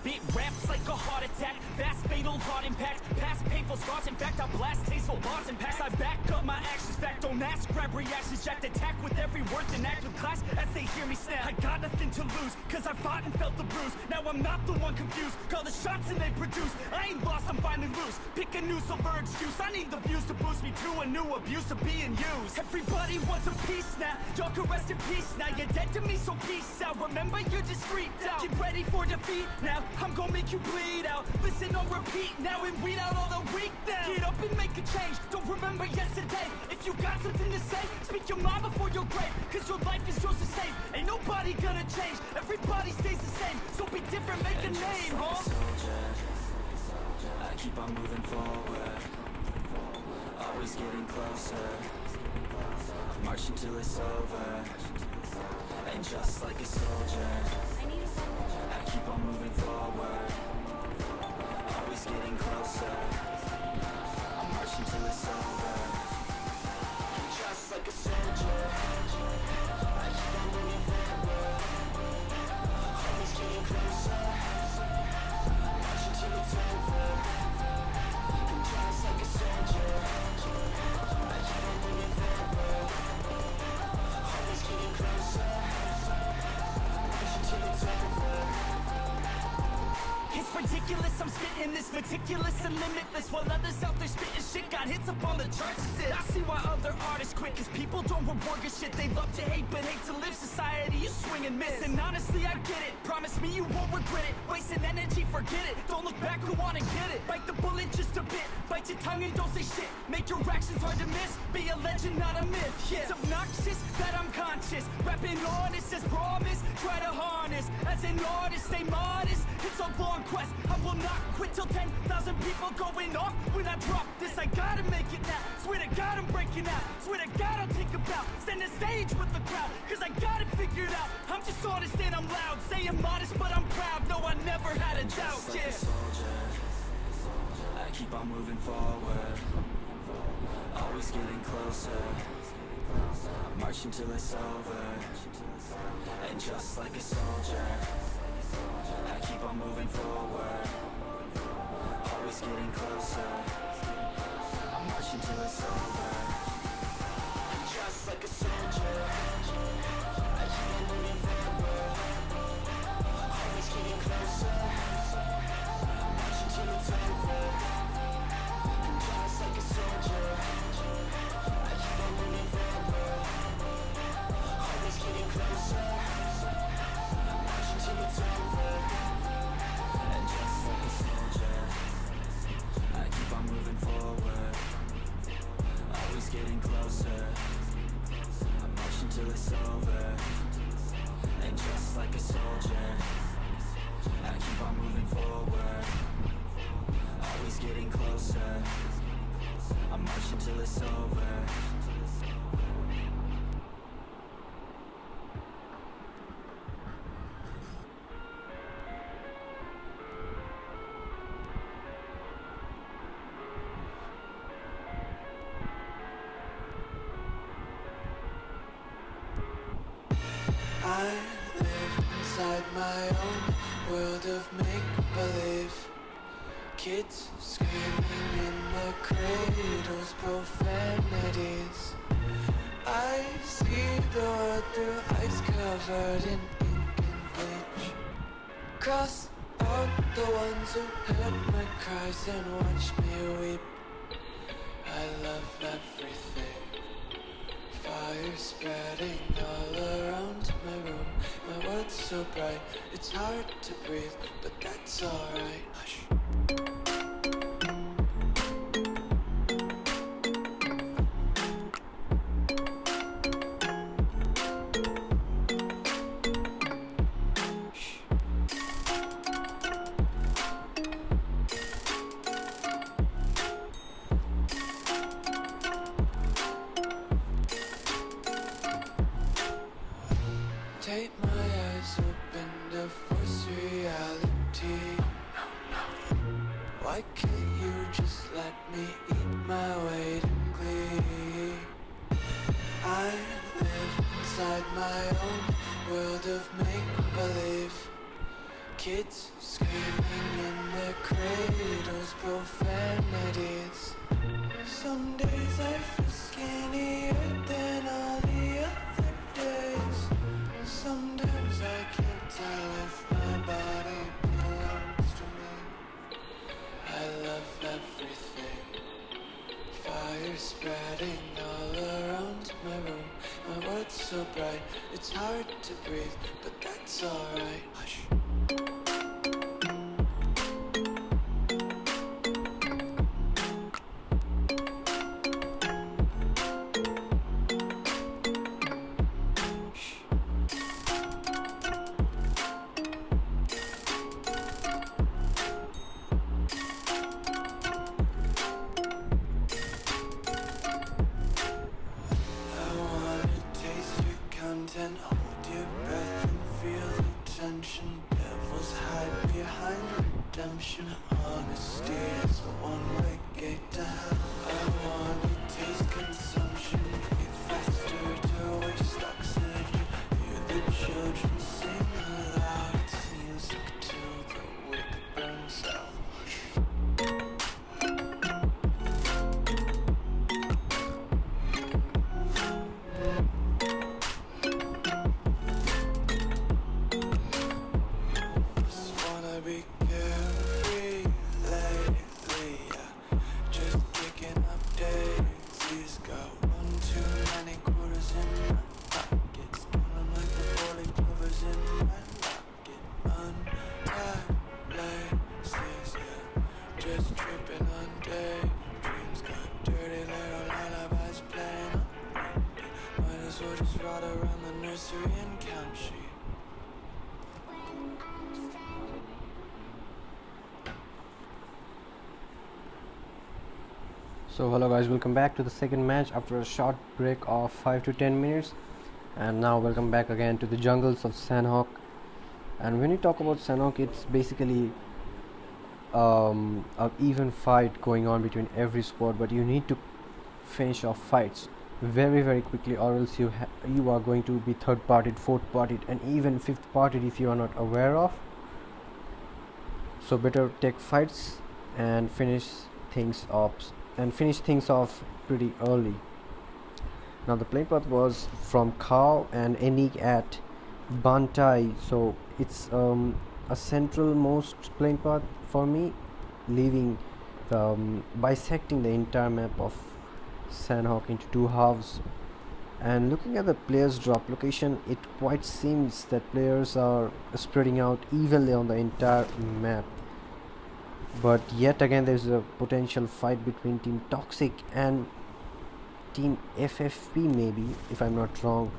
[SPEAKER 2] spit raps like a heart attack. Fast fatal heart impact. Past painful scars. In fact, I blast tasteful bars and packs. I back up my actions. Fact, don't ask, grab reactions. Jacked attack with every word and act with class as they hear me snap. I got nothing to lose, cause I fought and felt the bruise. Now I'm not the one confused. Call the shots and they produce. I ain't lost, I'm finally loose. Pick a new silver excuse. I need the views to boost me to a new abuse of being used. Everybody wants a piece now. Y'all can rest in peace now. You're dead to me, so peace out. Remember, you're discreet out. Get ready for defeat now. I'm gonna make you bleed out. Listen on repeat now and weed out all the weak now. Get up and make a change. Don't remember yesterday. If you got something to say, speak your mind before your grave. Cause your life is yours to save. Ain't nobody gonna change. Everybody stays the same. So be different, make a name, huh?
[SPEAKER 8] I keep on moving forward, always getting closer. March until it's over, and just like a soldier, I keep on moving forward, always getting closer. March until it's over, just like a soldier. I keep on moving forward, always getting closer. March until it's over. Just like a soldier, I keep on moving forward, always getting closer, push until it's over.
[SPEAKER 2] It's ridiculous, I'm spitting this meticulous and limitless. While others out there spitting shit got hits up on the charts and shit. I see why other artists quit, cause people don't reward good shit. They love to hate but hate to live. Society, you swing and miss. And honestly, I get it. Promise me you won't regret it. Wasting energy, forget it. Don't look back, go on and get it. Bite the bullet just a bit. Bite your tongue and don't say shit. Make your actions hard to miss. Be a legend, not a myth. Yeah. It's obnoxious that I'm conscious. Rapping honest as promise. Try to harness. As an artist, stay modest. It's a long quest. I will not quit till 10,000 people going off. When I drop this, I gotta make it now. Swear to God, I'm breaking out. Swear to God, I'll take a bow. Stand the stage with the crowd. Cause I got it figured out. I'm just honest and I'm loud. Say I'm modest, but I'm proud. No, I never had a doubt.
[SPEAKER 8] Just like
[SPEAKER 2] Yeah.
[SPEAKER 8] a soldier, I keep on moving forward, always getting closer. March until it's over, and just like a soldier, I keep on moving forward, always getting closer. I'm marching till it's over. Just like a soldier, I keep on moving forward, always getting closer. I'm marching till it's over. Just like a soldier, I keep on moving forward, always getting closer. I'm marching till it's over. And just like a soldier, I keep on moving forward, always getting closer. I'm marching till it's over. And just like a soldier, I keep on moving forward, always getting closer. I'm marching till it's over.
[SPEAKER 9] I live inside my own world of make-believe. Kids screaming in the cradles, profanities. I see the world through ice covered in ink and bleach. Cross out the ones who heard my cries and watched me weep. I love everything. Fire spreading all around my room. My world's so bright, it's hard to breathe, but that's alright. Hush. Take my eyes open to force reality. Why can't you just let me eat my weight in glee? I live inside my own world of make-believe. Kids scream screaming in the cradles, profanities. Some days I feel skinnier than all the other days. Sometimes I can't tell if my body belongs to me. I love everything. Fire spreading all around my room. My world's so bright, it's hard to breathe, but that's alright. Hush. And hold your breath and feel the tension. Devils hide behind redemption. Honesty is a one-way gate to hell. I wanna taste consumption. Breathe faster to waste oxygen. Hear the children sing aloud. It's music till the wick burns out.
[SPEAKER 3] So hello guys, welcome back to the second match after a short break of 5 to 10 minutes, and now welcome back again to the jungles of Sanhok. And when you talk about Sanhok, it's basically an even fight going on between every squad, but you need to finish off fights very quickly, or else you are going to be third partied, fourth partied, and even fifth partied if you are not aware of. So better take fights and finish things off pretty early. Now the plane path was from Khao and ending at Bantai, so it's a central most plane path for me, leaving bisecting the entire map of Sanhok into two halves. And looking at the players drop location, it quite seems that players are spreading out evenly on the entire map. But yet again there's a potential fight between Team Toxic and Team FFP, maybe, if I'm not wrong.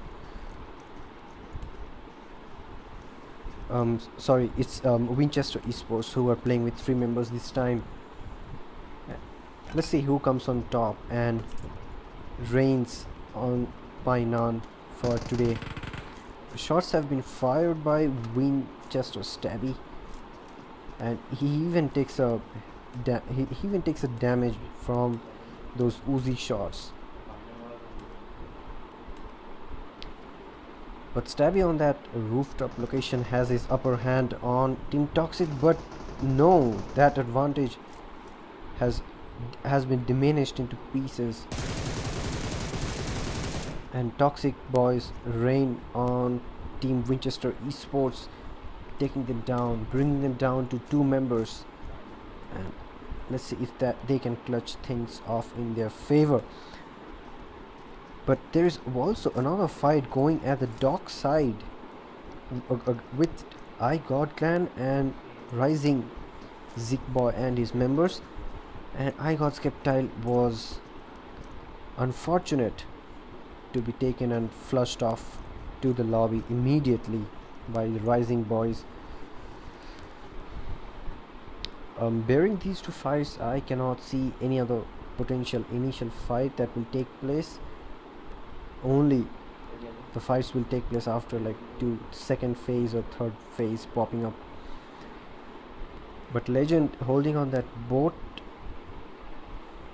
[SPEAKER 3] Sorry, it's Winchester eSports who are playing with 3 members this time. Let's see who comes on top and reigns on Painan for today. Shots have been fired by Winchester Stabby, and he even takes a damage from those Uzi shots. But Stabby on that rooftop location has his upper hand on Team Toxic, but no, that advantage has been diminished into pieces, and Toxic boys reign on Team Winchester eSports, taking them down, bringing them down to 2 members, and let's see if they can clutch things off in their favor. But there is also another fight going at the dock side with IGOD clan and Rising Zigboy and his members, and IGOD Skeptile was unfortunate to be taken and flushed off to the lobby immediately by the Rising boys. Bearing these 2 fights, I cannot see any other potential initial fight that will take place. Only the fights will take place after like second phase or third phase popping up. But Legend holding on that boat,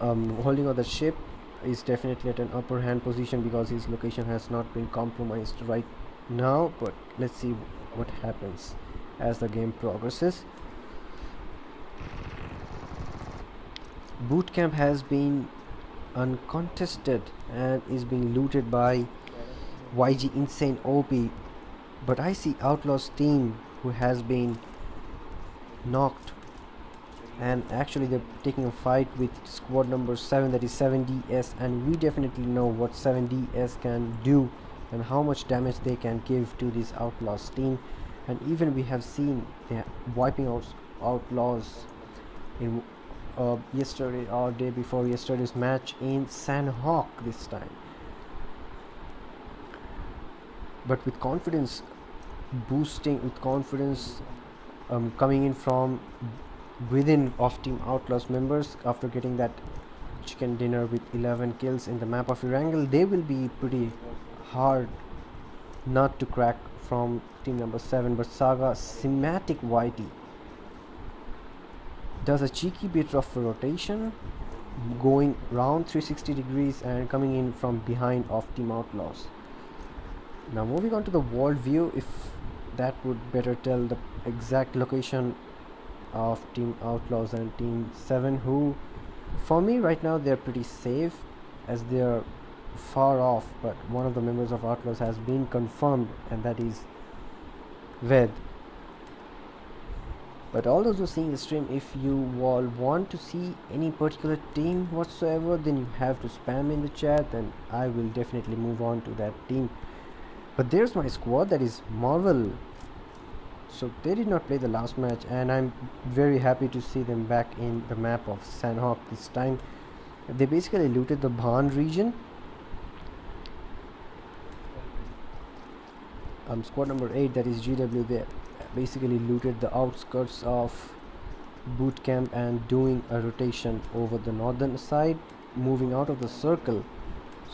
[SPEAKER 3] holding on the ship, is definitely at an upper hand position because his location has not been compromised right now. But let's see what happens as the game progresses. Bootcamp has been uncontested and is being looted by YG Insane OP, but I see Outlaws team who has been knocked, and actually they're taking a fight with squad number 7, that is 7DS, and we definitely know what 7DS can do and how much damage they can give to this Outlaws team. And even we have seen they wiping out Outlaws in yesterday or day before yesterday's match in Sanhok this time. But with confidence coming in from within of Team Outlaws members after getting that chicken dinner with 11 kills in the map of Erangel, they will be pretty hard not to crack from team number 7. But Saga Cinematic YT does a cheeky bit of a rotation, going round 360 degrees and coming in from behind of Team Outlaws. Now moving on to the world view, if that would better tell the exact location of Team Outlaws and Team 7, who for me right now they're pretty safe as they're far off, but one of the members of Outlaws has been confirmed, and that is Ved. But all those who are seeing the stream, if you all want to see any particular team whatsoever, then you have to spam in the chat and I will definitely move on to that team. But there's my squad, that is Marvel. So they did not play the last match, and I'm very happy to see them back in the map of Sanhok this time. They basically looted the Bhan region. Squad number 8, that is GW, they basically looted the outskirts of Bootcamp and doing a rotation over the northern side, moving out of the circle.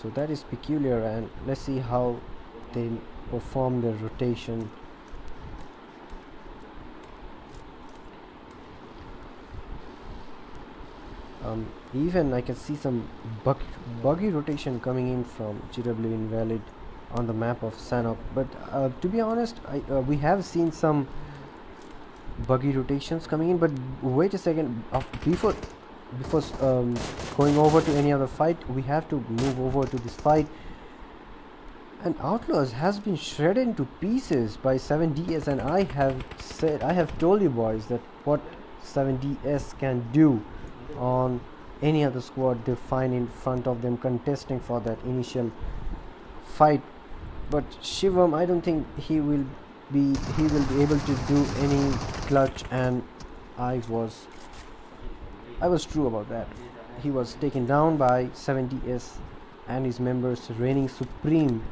[SPEAKER 3] So that is peculiar, and let's see how they perform their rotation. Even I can see some buggy rotation coming in from GW Invalid on the map of Sanhok. But to be honest, we have seen some buggy rotations coming in. But wait a second, before going over to any other fight, we have to move over to this fight. And Outlaws has been shredded into pieces by 7DS, and I have told you boys that what 7DS can do on any other squad they find in front of them contesting for that initial fight. But Shivam, I don't think he will be able to do any clutch, and I was true about that. He was taken down by 7DS and his members reigning supreme.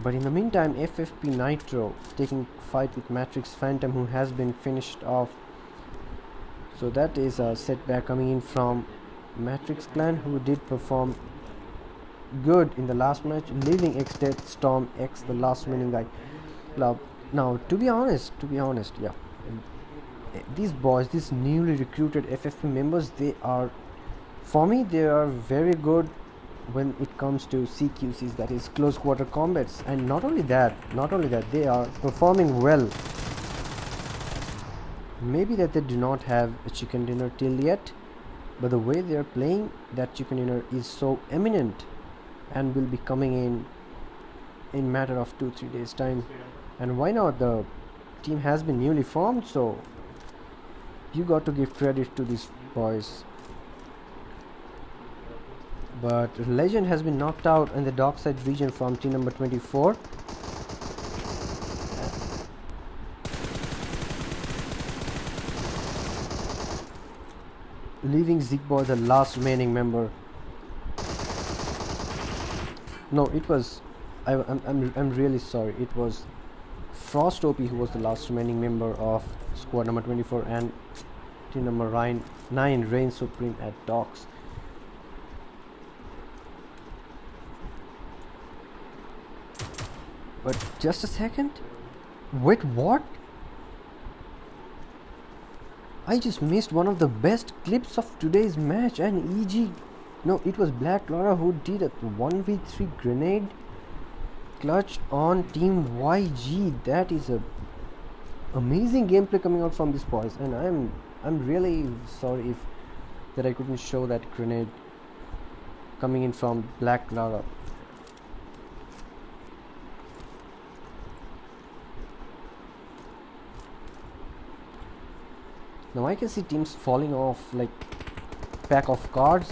[SPEAKER 3] But in the meantime, FFP Nitro taking fight with Matrix Phantom, who has been finished off. So that is a setback coming in from Matrix Clan, who did perform good in the last match, leaving xDeath Storm X the last winning guy. Now to be honest, yeah, these boys, these newly recruited FFP members, they are, for me, they are very good when it comes to CQCs, that is close quarter combats. And not only that, they are performing well. Maybe that they do not have a chicken dinner till yet, but the way they are playing, that chicken dinner is so eminent and will be coming in matter of 2-3 days time. And why not? The team has been newly formed, so you got to give credit to these boys. But Legend has been knocked out in the Dockside region from team number 24. Leaving Zigboy the last remaining member. No, it was I'm really sorry, it was Frost OP who was the last remaining member of squad number 24, and team number 9 reigns supreme at Docks. But just a second, wait, what? I just missed one of the best clips of today's match, and it was Black Laura who did a 1v3 grenade clutch on team YG. That is a amazing gameplay coming out from these boys, and I'm really sorry if that I couldn't show that grenade coming in from Black Lara. Now I can see teams falling off like pack of cards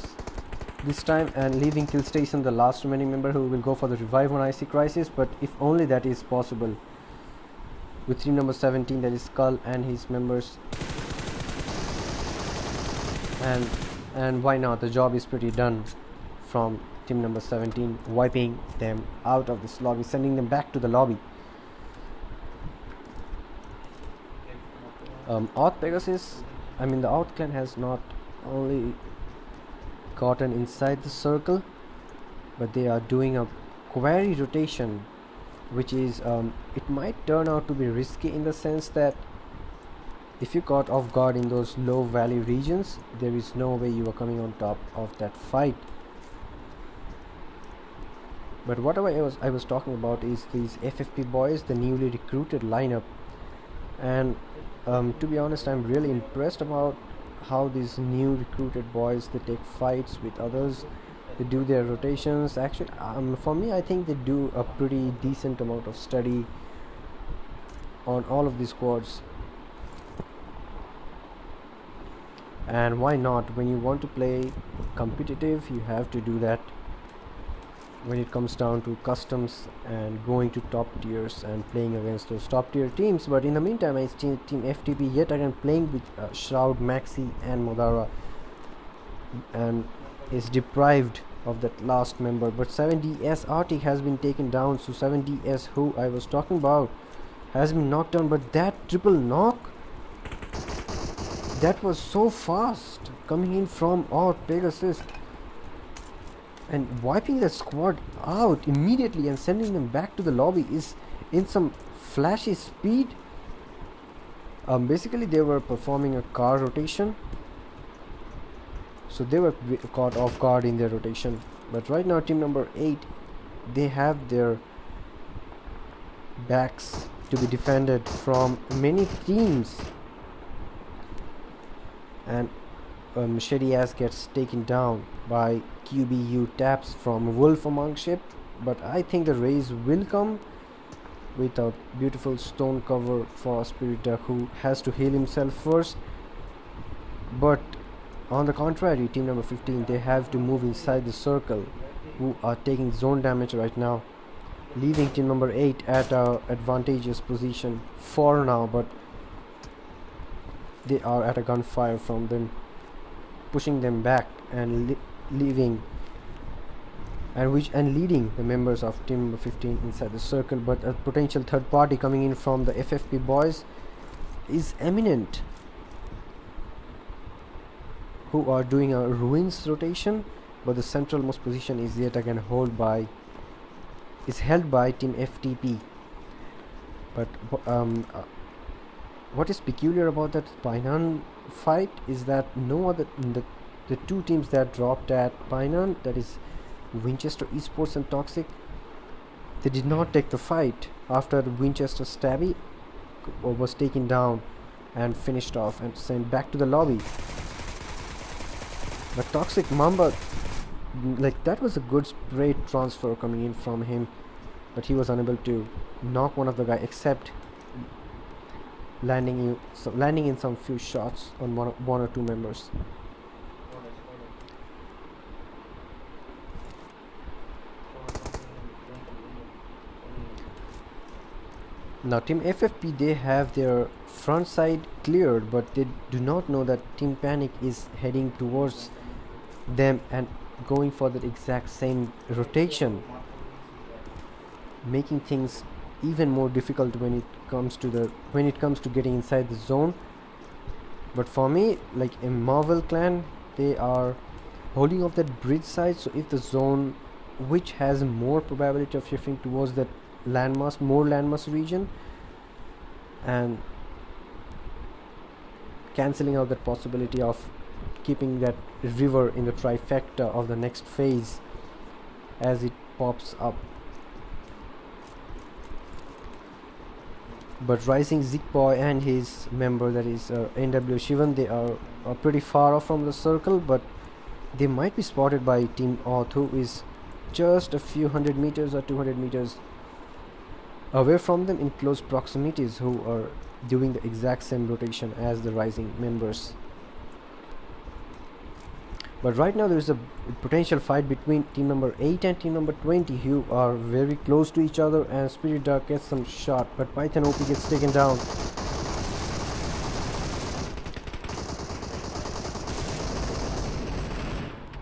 [SPEAKER 3] this time and leaving Kill Station the last remaining member who will go for the revive on IC Crisis, but if only that is possible with team number 17, that is Skull and his members, and why not, the job is pretty done from team number 17, wiping them out of this lobby, sending them back to the lobby. AUTH Pegasus, I mean the AUTH clan has not only gotten inside the circle, but they are doing a quarry rotation, which is it might turn out to be risky in the sense that if you got off guard in those low valley regions, there is no way you are coming on top of that fight. But what I was talking about is these FFP boys, the newly recruited lineup, and to be honest, I'm really impressed about how these new recruited boys, they take fights with others, they do their rotations. Actually, for me, I think they do a pretty decent amount of study on all of these squads. And why not? When you want to play competitive, you have to do that when it comes down to customs and going to top tiers and playing against those top tier teams. But in the meantime, I see team FTP yet again playing with Shroud, Maxi and Modara, and is deprived of that last member. But 7DS Arctic has been taken down, so 7DS, who I was talking about, has been knocked down. But that triple knock, that was so fast coming in from AUTH Pegasus and wiping the squad out immediately and sending them back to the lobby is in some flashy speed. Basically they were performing a car rotation, so they were caught off guard in their rotation. But right now team number 8, they have their backs to be defended from many teams, and Shady Ass gets taken down by QBU taps from Wolf Among Ship. But I think the raise will come with a beautiful stone cover for Spirita, who has to heal himself first. But on the contrary, team number 15, they have to move inside the circle, who are taking zone damage right now, leaving team number 8 at a advantageous position for now. But they are at a gunfire from them, pushing them back and leaving and leading the members of team number 15 inside the circle. But a potential third party coming in from the FFP boys is eminent, who are doing a ruins rotation, but the centralmost position is yet again held by team FTP. But what is peculiar about that Painan fight is that no other, the two teams that dropped at Painan, that is Winchester Esports and Toxic, they did not take the fight after Winchester Stabby was taken down and finished off and sent back to the lobby. But Toxic Mamba, like, that was a good spray transfer coming in from him, but he was unable to knock one of the guys except landing in some few shots on one or two members. Now team FFP, they have their front side cleared, but they do not know that team Panic is heading towards them and going for that exact same rotation, making things even more difficult when it comes to getting inside the zone. But for me, like a Marvel clan, they are holding off that bridge side, so if the zone, which has more probability of shifting towards that more landmass region, and cancelling out that possibility of keeping that river in the trifecta of the next phase as it pops up. but Rising Gpay and his member, that is NW Shivan, they are pretty far off from the circle, but they might be spotted by Team AUTH, who is just a few 100 meters or 200 meters away from them in close proximities, who are doing the exact same rotation as the Rising members. But right now there is a potential fight between team number 8 and team number 20, who are very close to each other, and Spirit Dark gets some shot, but Python OP gets taken down.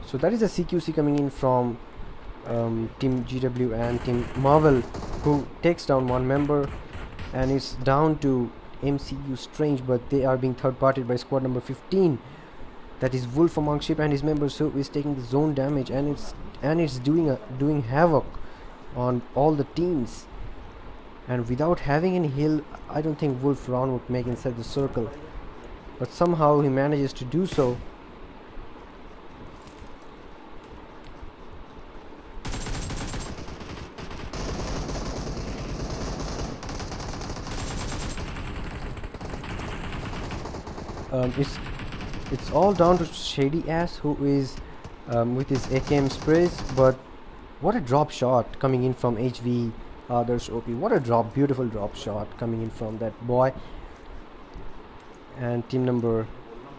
[SPEAKER 3] So that is a CQC coming in from Team GW and Team Marvel, who takes down one member and is down to MCU Strange, but they are being third partied by squad number 15, that is Wolf Among Ship and his members, who is taking the zone damage, and it's doing havoc on all the teams. And without having any heal, I don't think Wolf round would make inside the circle, but somehow he manages to do so. It's all down to Shady Ass, who is with his AKM sprays, but what a drop shot coming in from HV Others OP. What a drop, beautiful drop shot coming in from that boy. And team number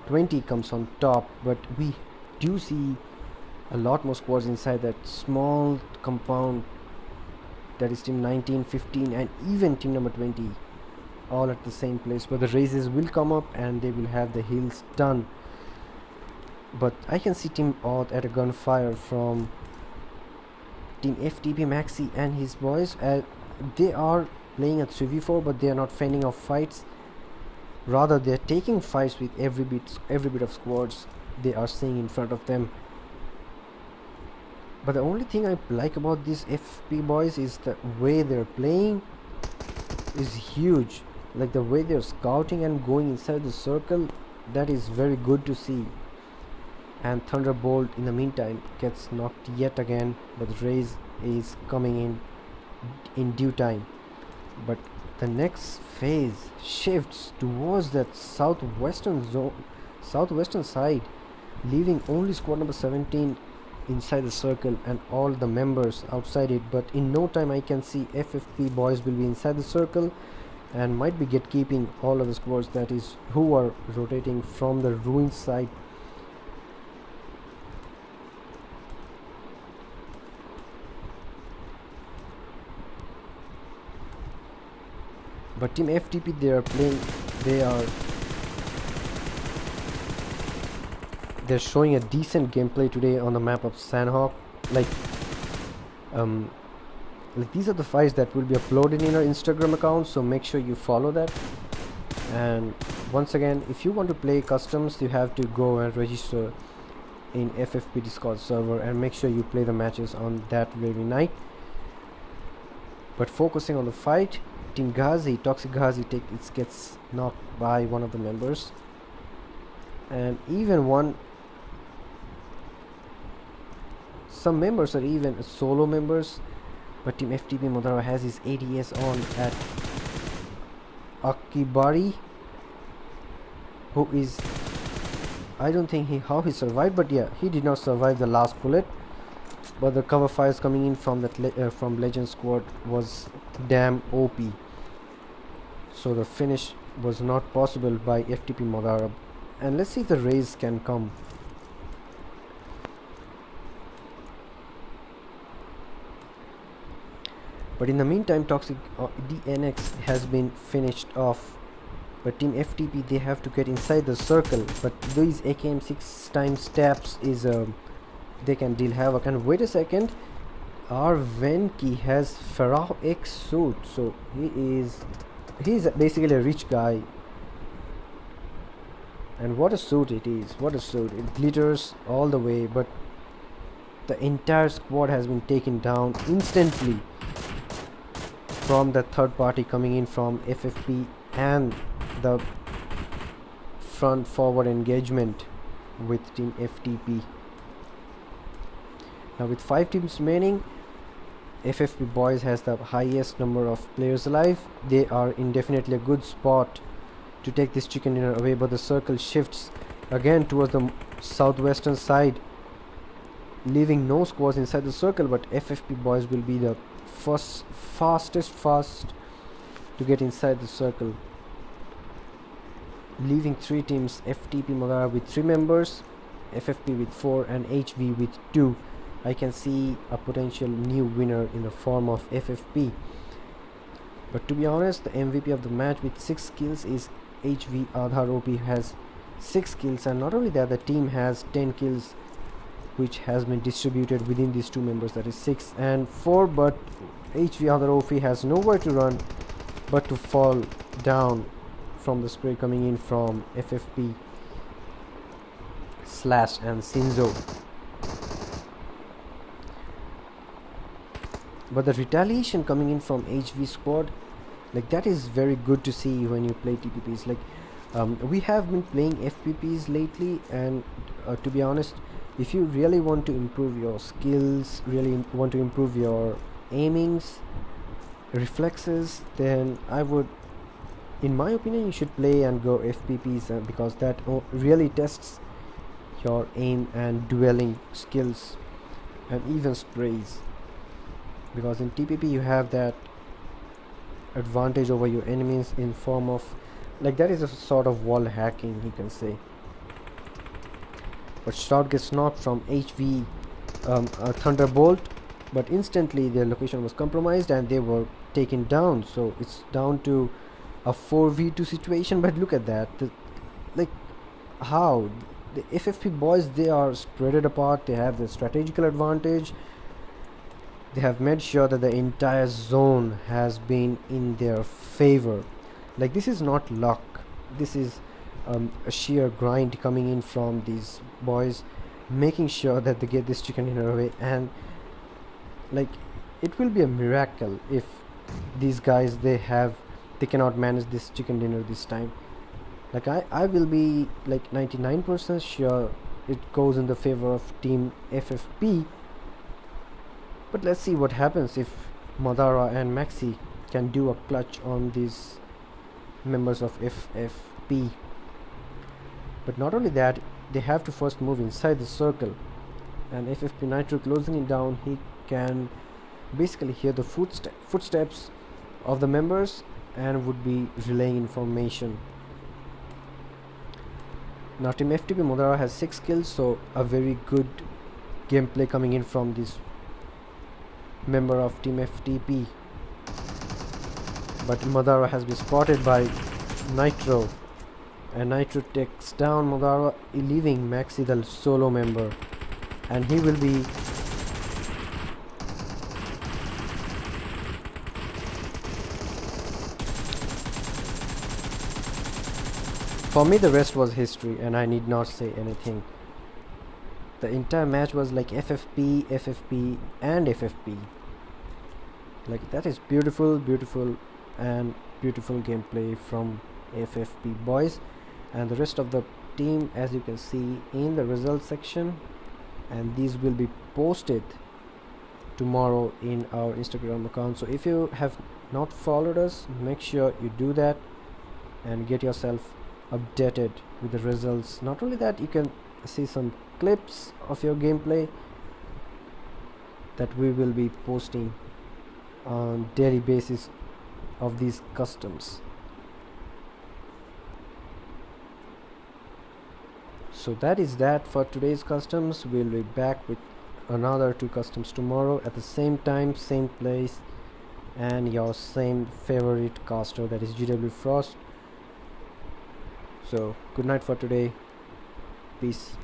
[SPEAKER 3] 20 comes on top, but we do see a lot more squads inside that small compound, that is team 19, 15 and even team number 20, all at the same place. But the races will come up and they will have the hills done. But I can see Team AUTH at a gunfire from Team FTP Maxi and his boys. They are playing a 3v4, but they are not fending off fights. Rather, they are taking fights with every bit of squads they are seeing in front of them. But the only thing I like about these FP boys is the way they're playing is huge. Like the way they're scouting and going inside the circle, that is very good to see. And Thunderbolt in the meantime gets knocked yet again, but Raze is coming in due time. But the next phase shifts towards that southwestern zone, southwestern side, leaving only squad number 17 inside the circle and all the members outside it. But in no time I can see FFP boys will be inside the circle and might be gatekeeping all of the squads, that is who are rotating from the ruined side. But Team FTP, they are playing, they're showing a decent gameplay today on the map of Sandhawk. Like these are the fights that will be uploaded in our Instagram account, so make sure you follow that. And once again, if you want to play customs, you have to go and register in FFP Discord server and make sure you play the matches on that very night. But focusing on the fight, Team Ghazi, Toxic Ghazi gets knocked by one of the members, and even some members are even solo members. But Team FTP Modara has his ADS on at Akibari, who is, I don't think how he survived, but yeah, he did not survive the last bullet. But the cover fires coming in from that from Legend Squad was damn OP. So the finish was not possible by FTP Modara. And let's see if the Raze can come. But in the meantime, Toxic DNX has been finished off. But Team FTP, they have to get inside the circle. But these AKM 6x taps is they can deal havoc. And wait a second, our Venki has Pharaoh X suit, so he's basically a rich guy. And what a suit it is, what a suit, it glitters all the way. But the entire squad has been taken down instantly from the third party coming in from FFP and the front forward engagement with Team FTP. Now with 5 teams remaining, FFP boys has the highest number of players alive. They are in definitely a good spot to take this chicken dinner away, but the circle shifts again towards the southwestern side, leaving no squads inside the circle, but FFP boys will be the fastest to get inside the circle, leaving 3 teams: FTP Madara with 3 members, FFP with 4, and HV with 2. I can see a potential new winner in the form of FFP. But to be honest, the MVP of the match with 6 kills is HV. Aadhar OP has 6 kills, and not only that, the team has 10 kills, which has been distributed within these 2 members, that is 6 and 4. But HV Aadhar OP has nowhere to run but to fall down from the spray coming in from FFP Slash and Sinzo. But the retaliation coming in from HV squad, like, that is very good to see when you play TPPs. Like, we have been playing FPPs lately, and to be honest, if you really want to improve your skills, really want to improve your aimings, reflexes, then I would, in my opinion, you should play and go FPPs, because that really tests your aim and dueling skills and even sprays. Because in TPP you have that advantage over your enemies in form of, like, that is a sort of wall hacking, you can say. But shot gets knocked from HV Thunderbolt, but instantly their location was compromised and they were taken down. So it's down to a 4v2 situation. But look at that, like, how the FFP boys, they are spread apart, they have the strategical advantage. They have made sure that the entire zone has been in their favor. Like, this is not luck, this is a sheer grind coming in from these boys, making sure that they get this chicken dinner away. And like, it will be a miracle if these guys, they cannot manage this chicken dinner this time. Like, I will be like 99% sure it goes in the favor of team FFP. But let's see what happens if Madara and Maxi can do a clutch on these members of FFP. But not only that, they have to first move inside the circle, and FFP Nitro closing it down, he can basically hear the footsteps of the members and would be relaying information. Now team FTP Madara has 6 kills, so a very good gameplay coming in from this member of team FTP. But Madara has been spotted by Nitro, and Nitro takes down Madara, leaving Maxi the solo member, and he will be for me. The rest was history, and I need not say anything. The entire match was like FFP, FFP, and FFP. Like, that is beautiful and beautiful gameplay from FFP boys. And the rest of the team, as you can see in the results section, and these will be posted tomorrow in our Instagram account. So if you have not followed us, make sure you do that and get yourself updated with the results. Not only that, you can see some clips of your gameplay that we will be posting on daily basis of these customs. So that is that for today's customs. We'll be back with another 2 customs tomorrow at the same time, same place, and your same favorite caster, that is GW Frost. So good night for today. Peace.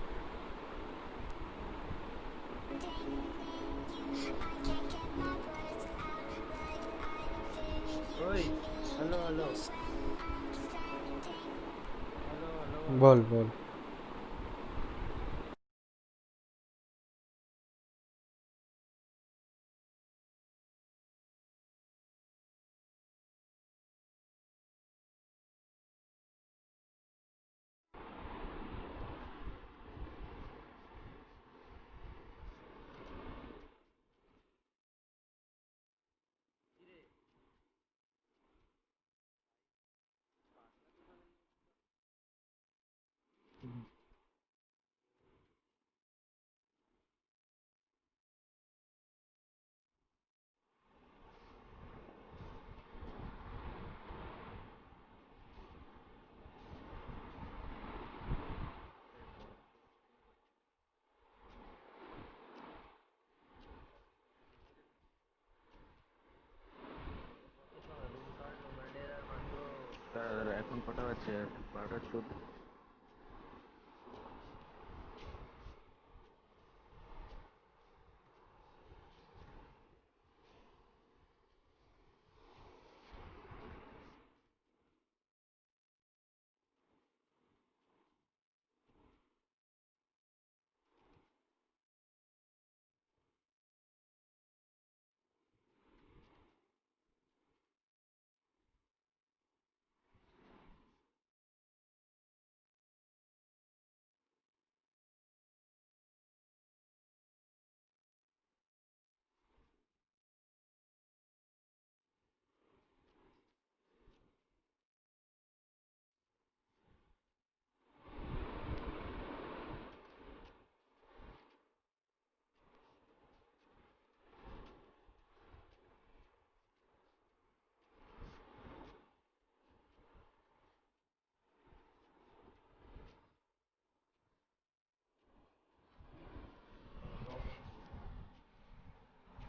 [SPEAKER 3] बोल
[SPEAKER 5] আছে parachute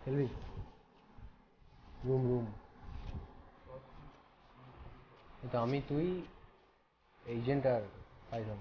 [SPEAKER 3] Helvi, room. তো আমি তুই agent আর পাইলাম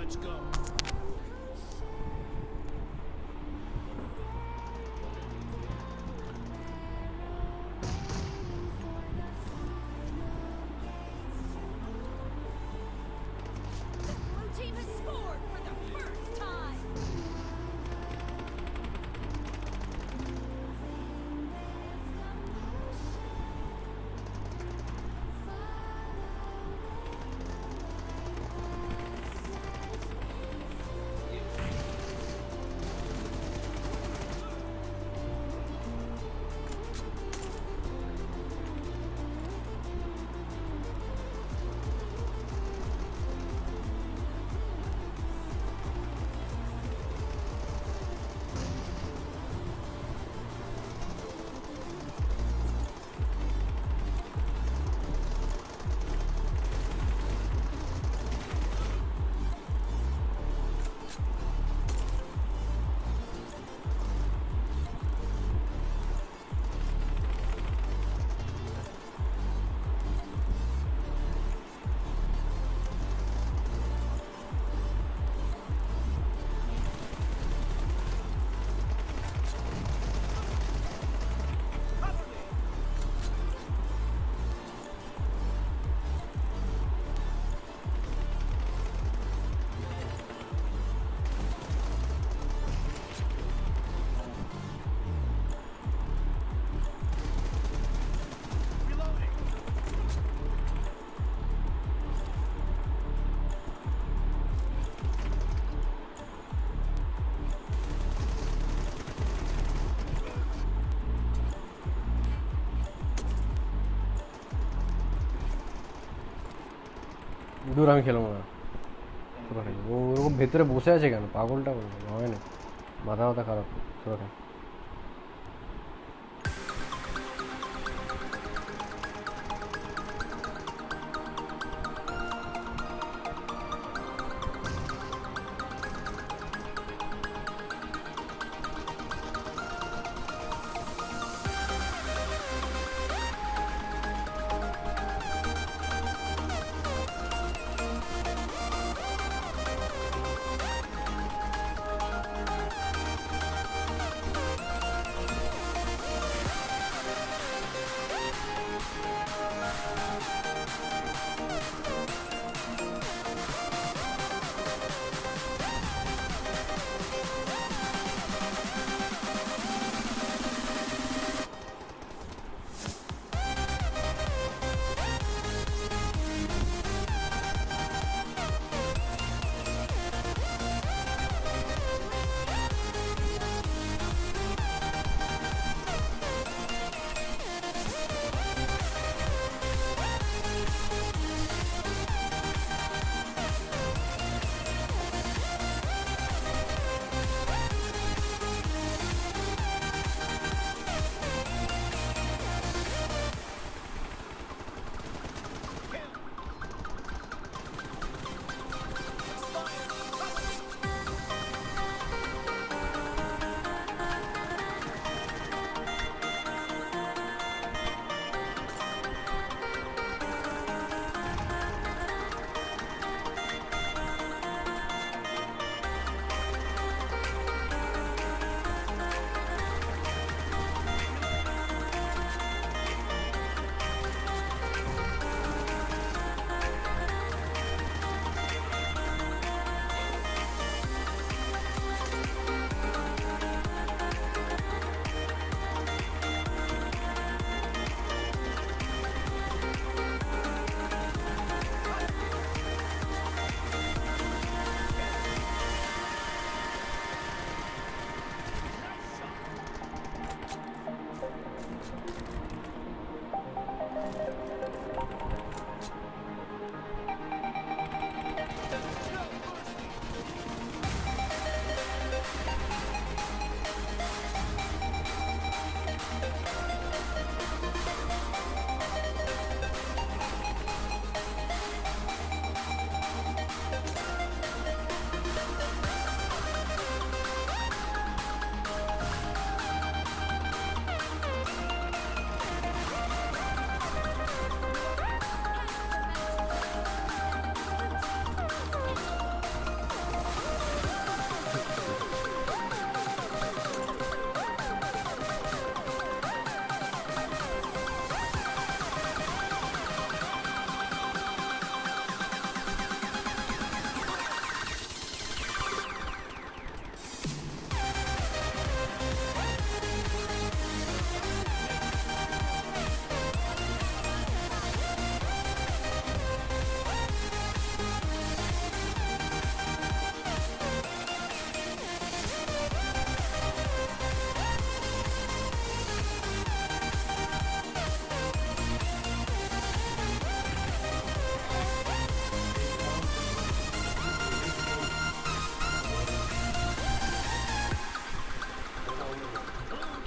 [SPEAKER 10] Blue team has scored for the first time.
[SPEAKER 3] দূর আমি খেলবো না ছোটো খেলি ও ওরকম ভেতরে বসে আছে কেন পাগলটা হয় না মাথা মাথা খারাপ ছোটো খেল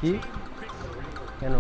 [SPEAKER 3] কি কেন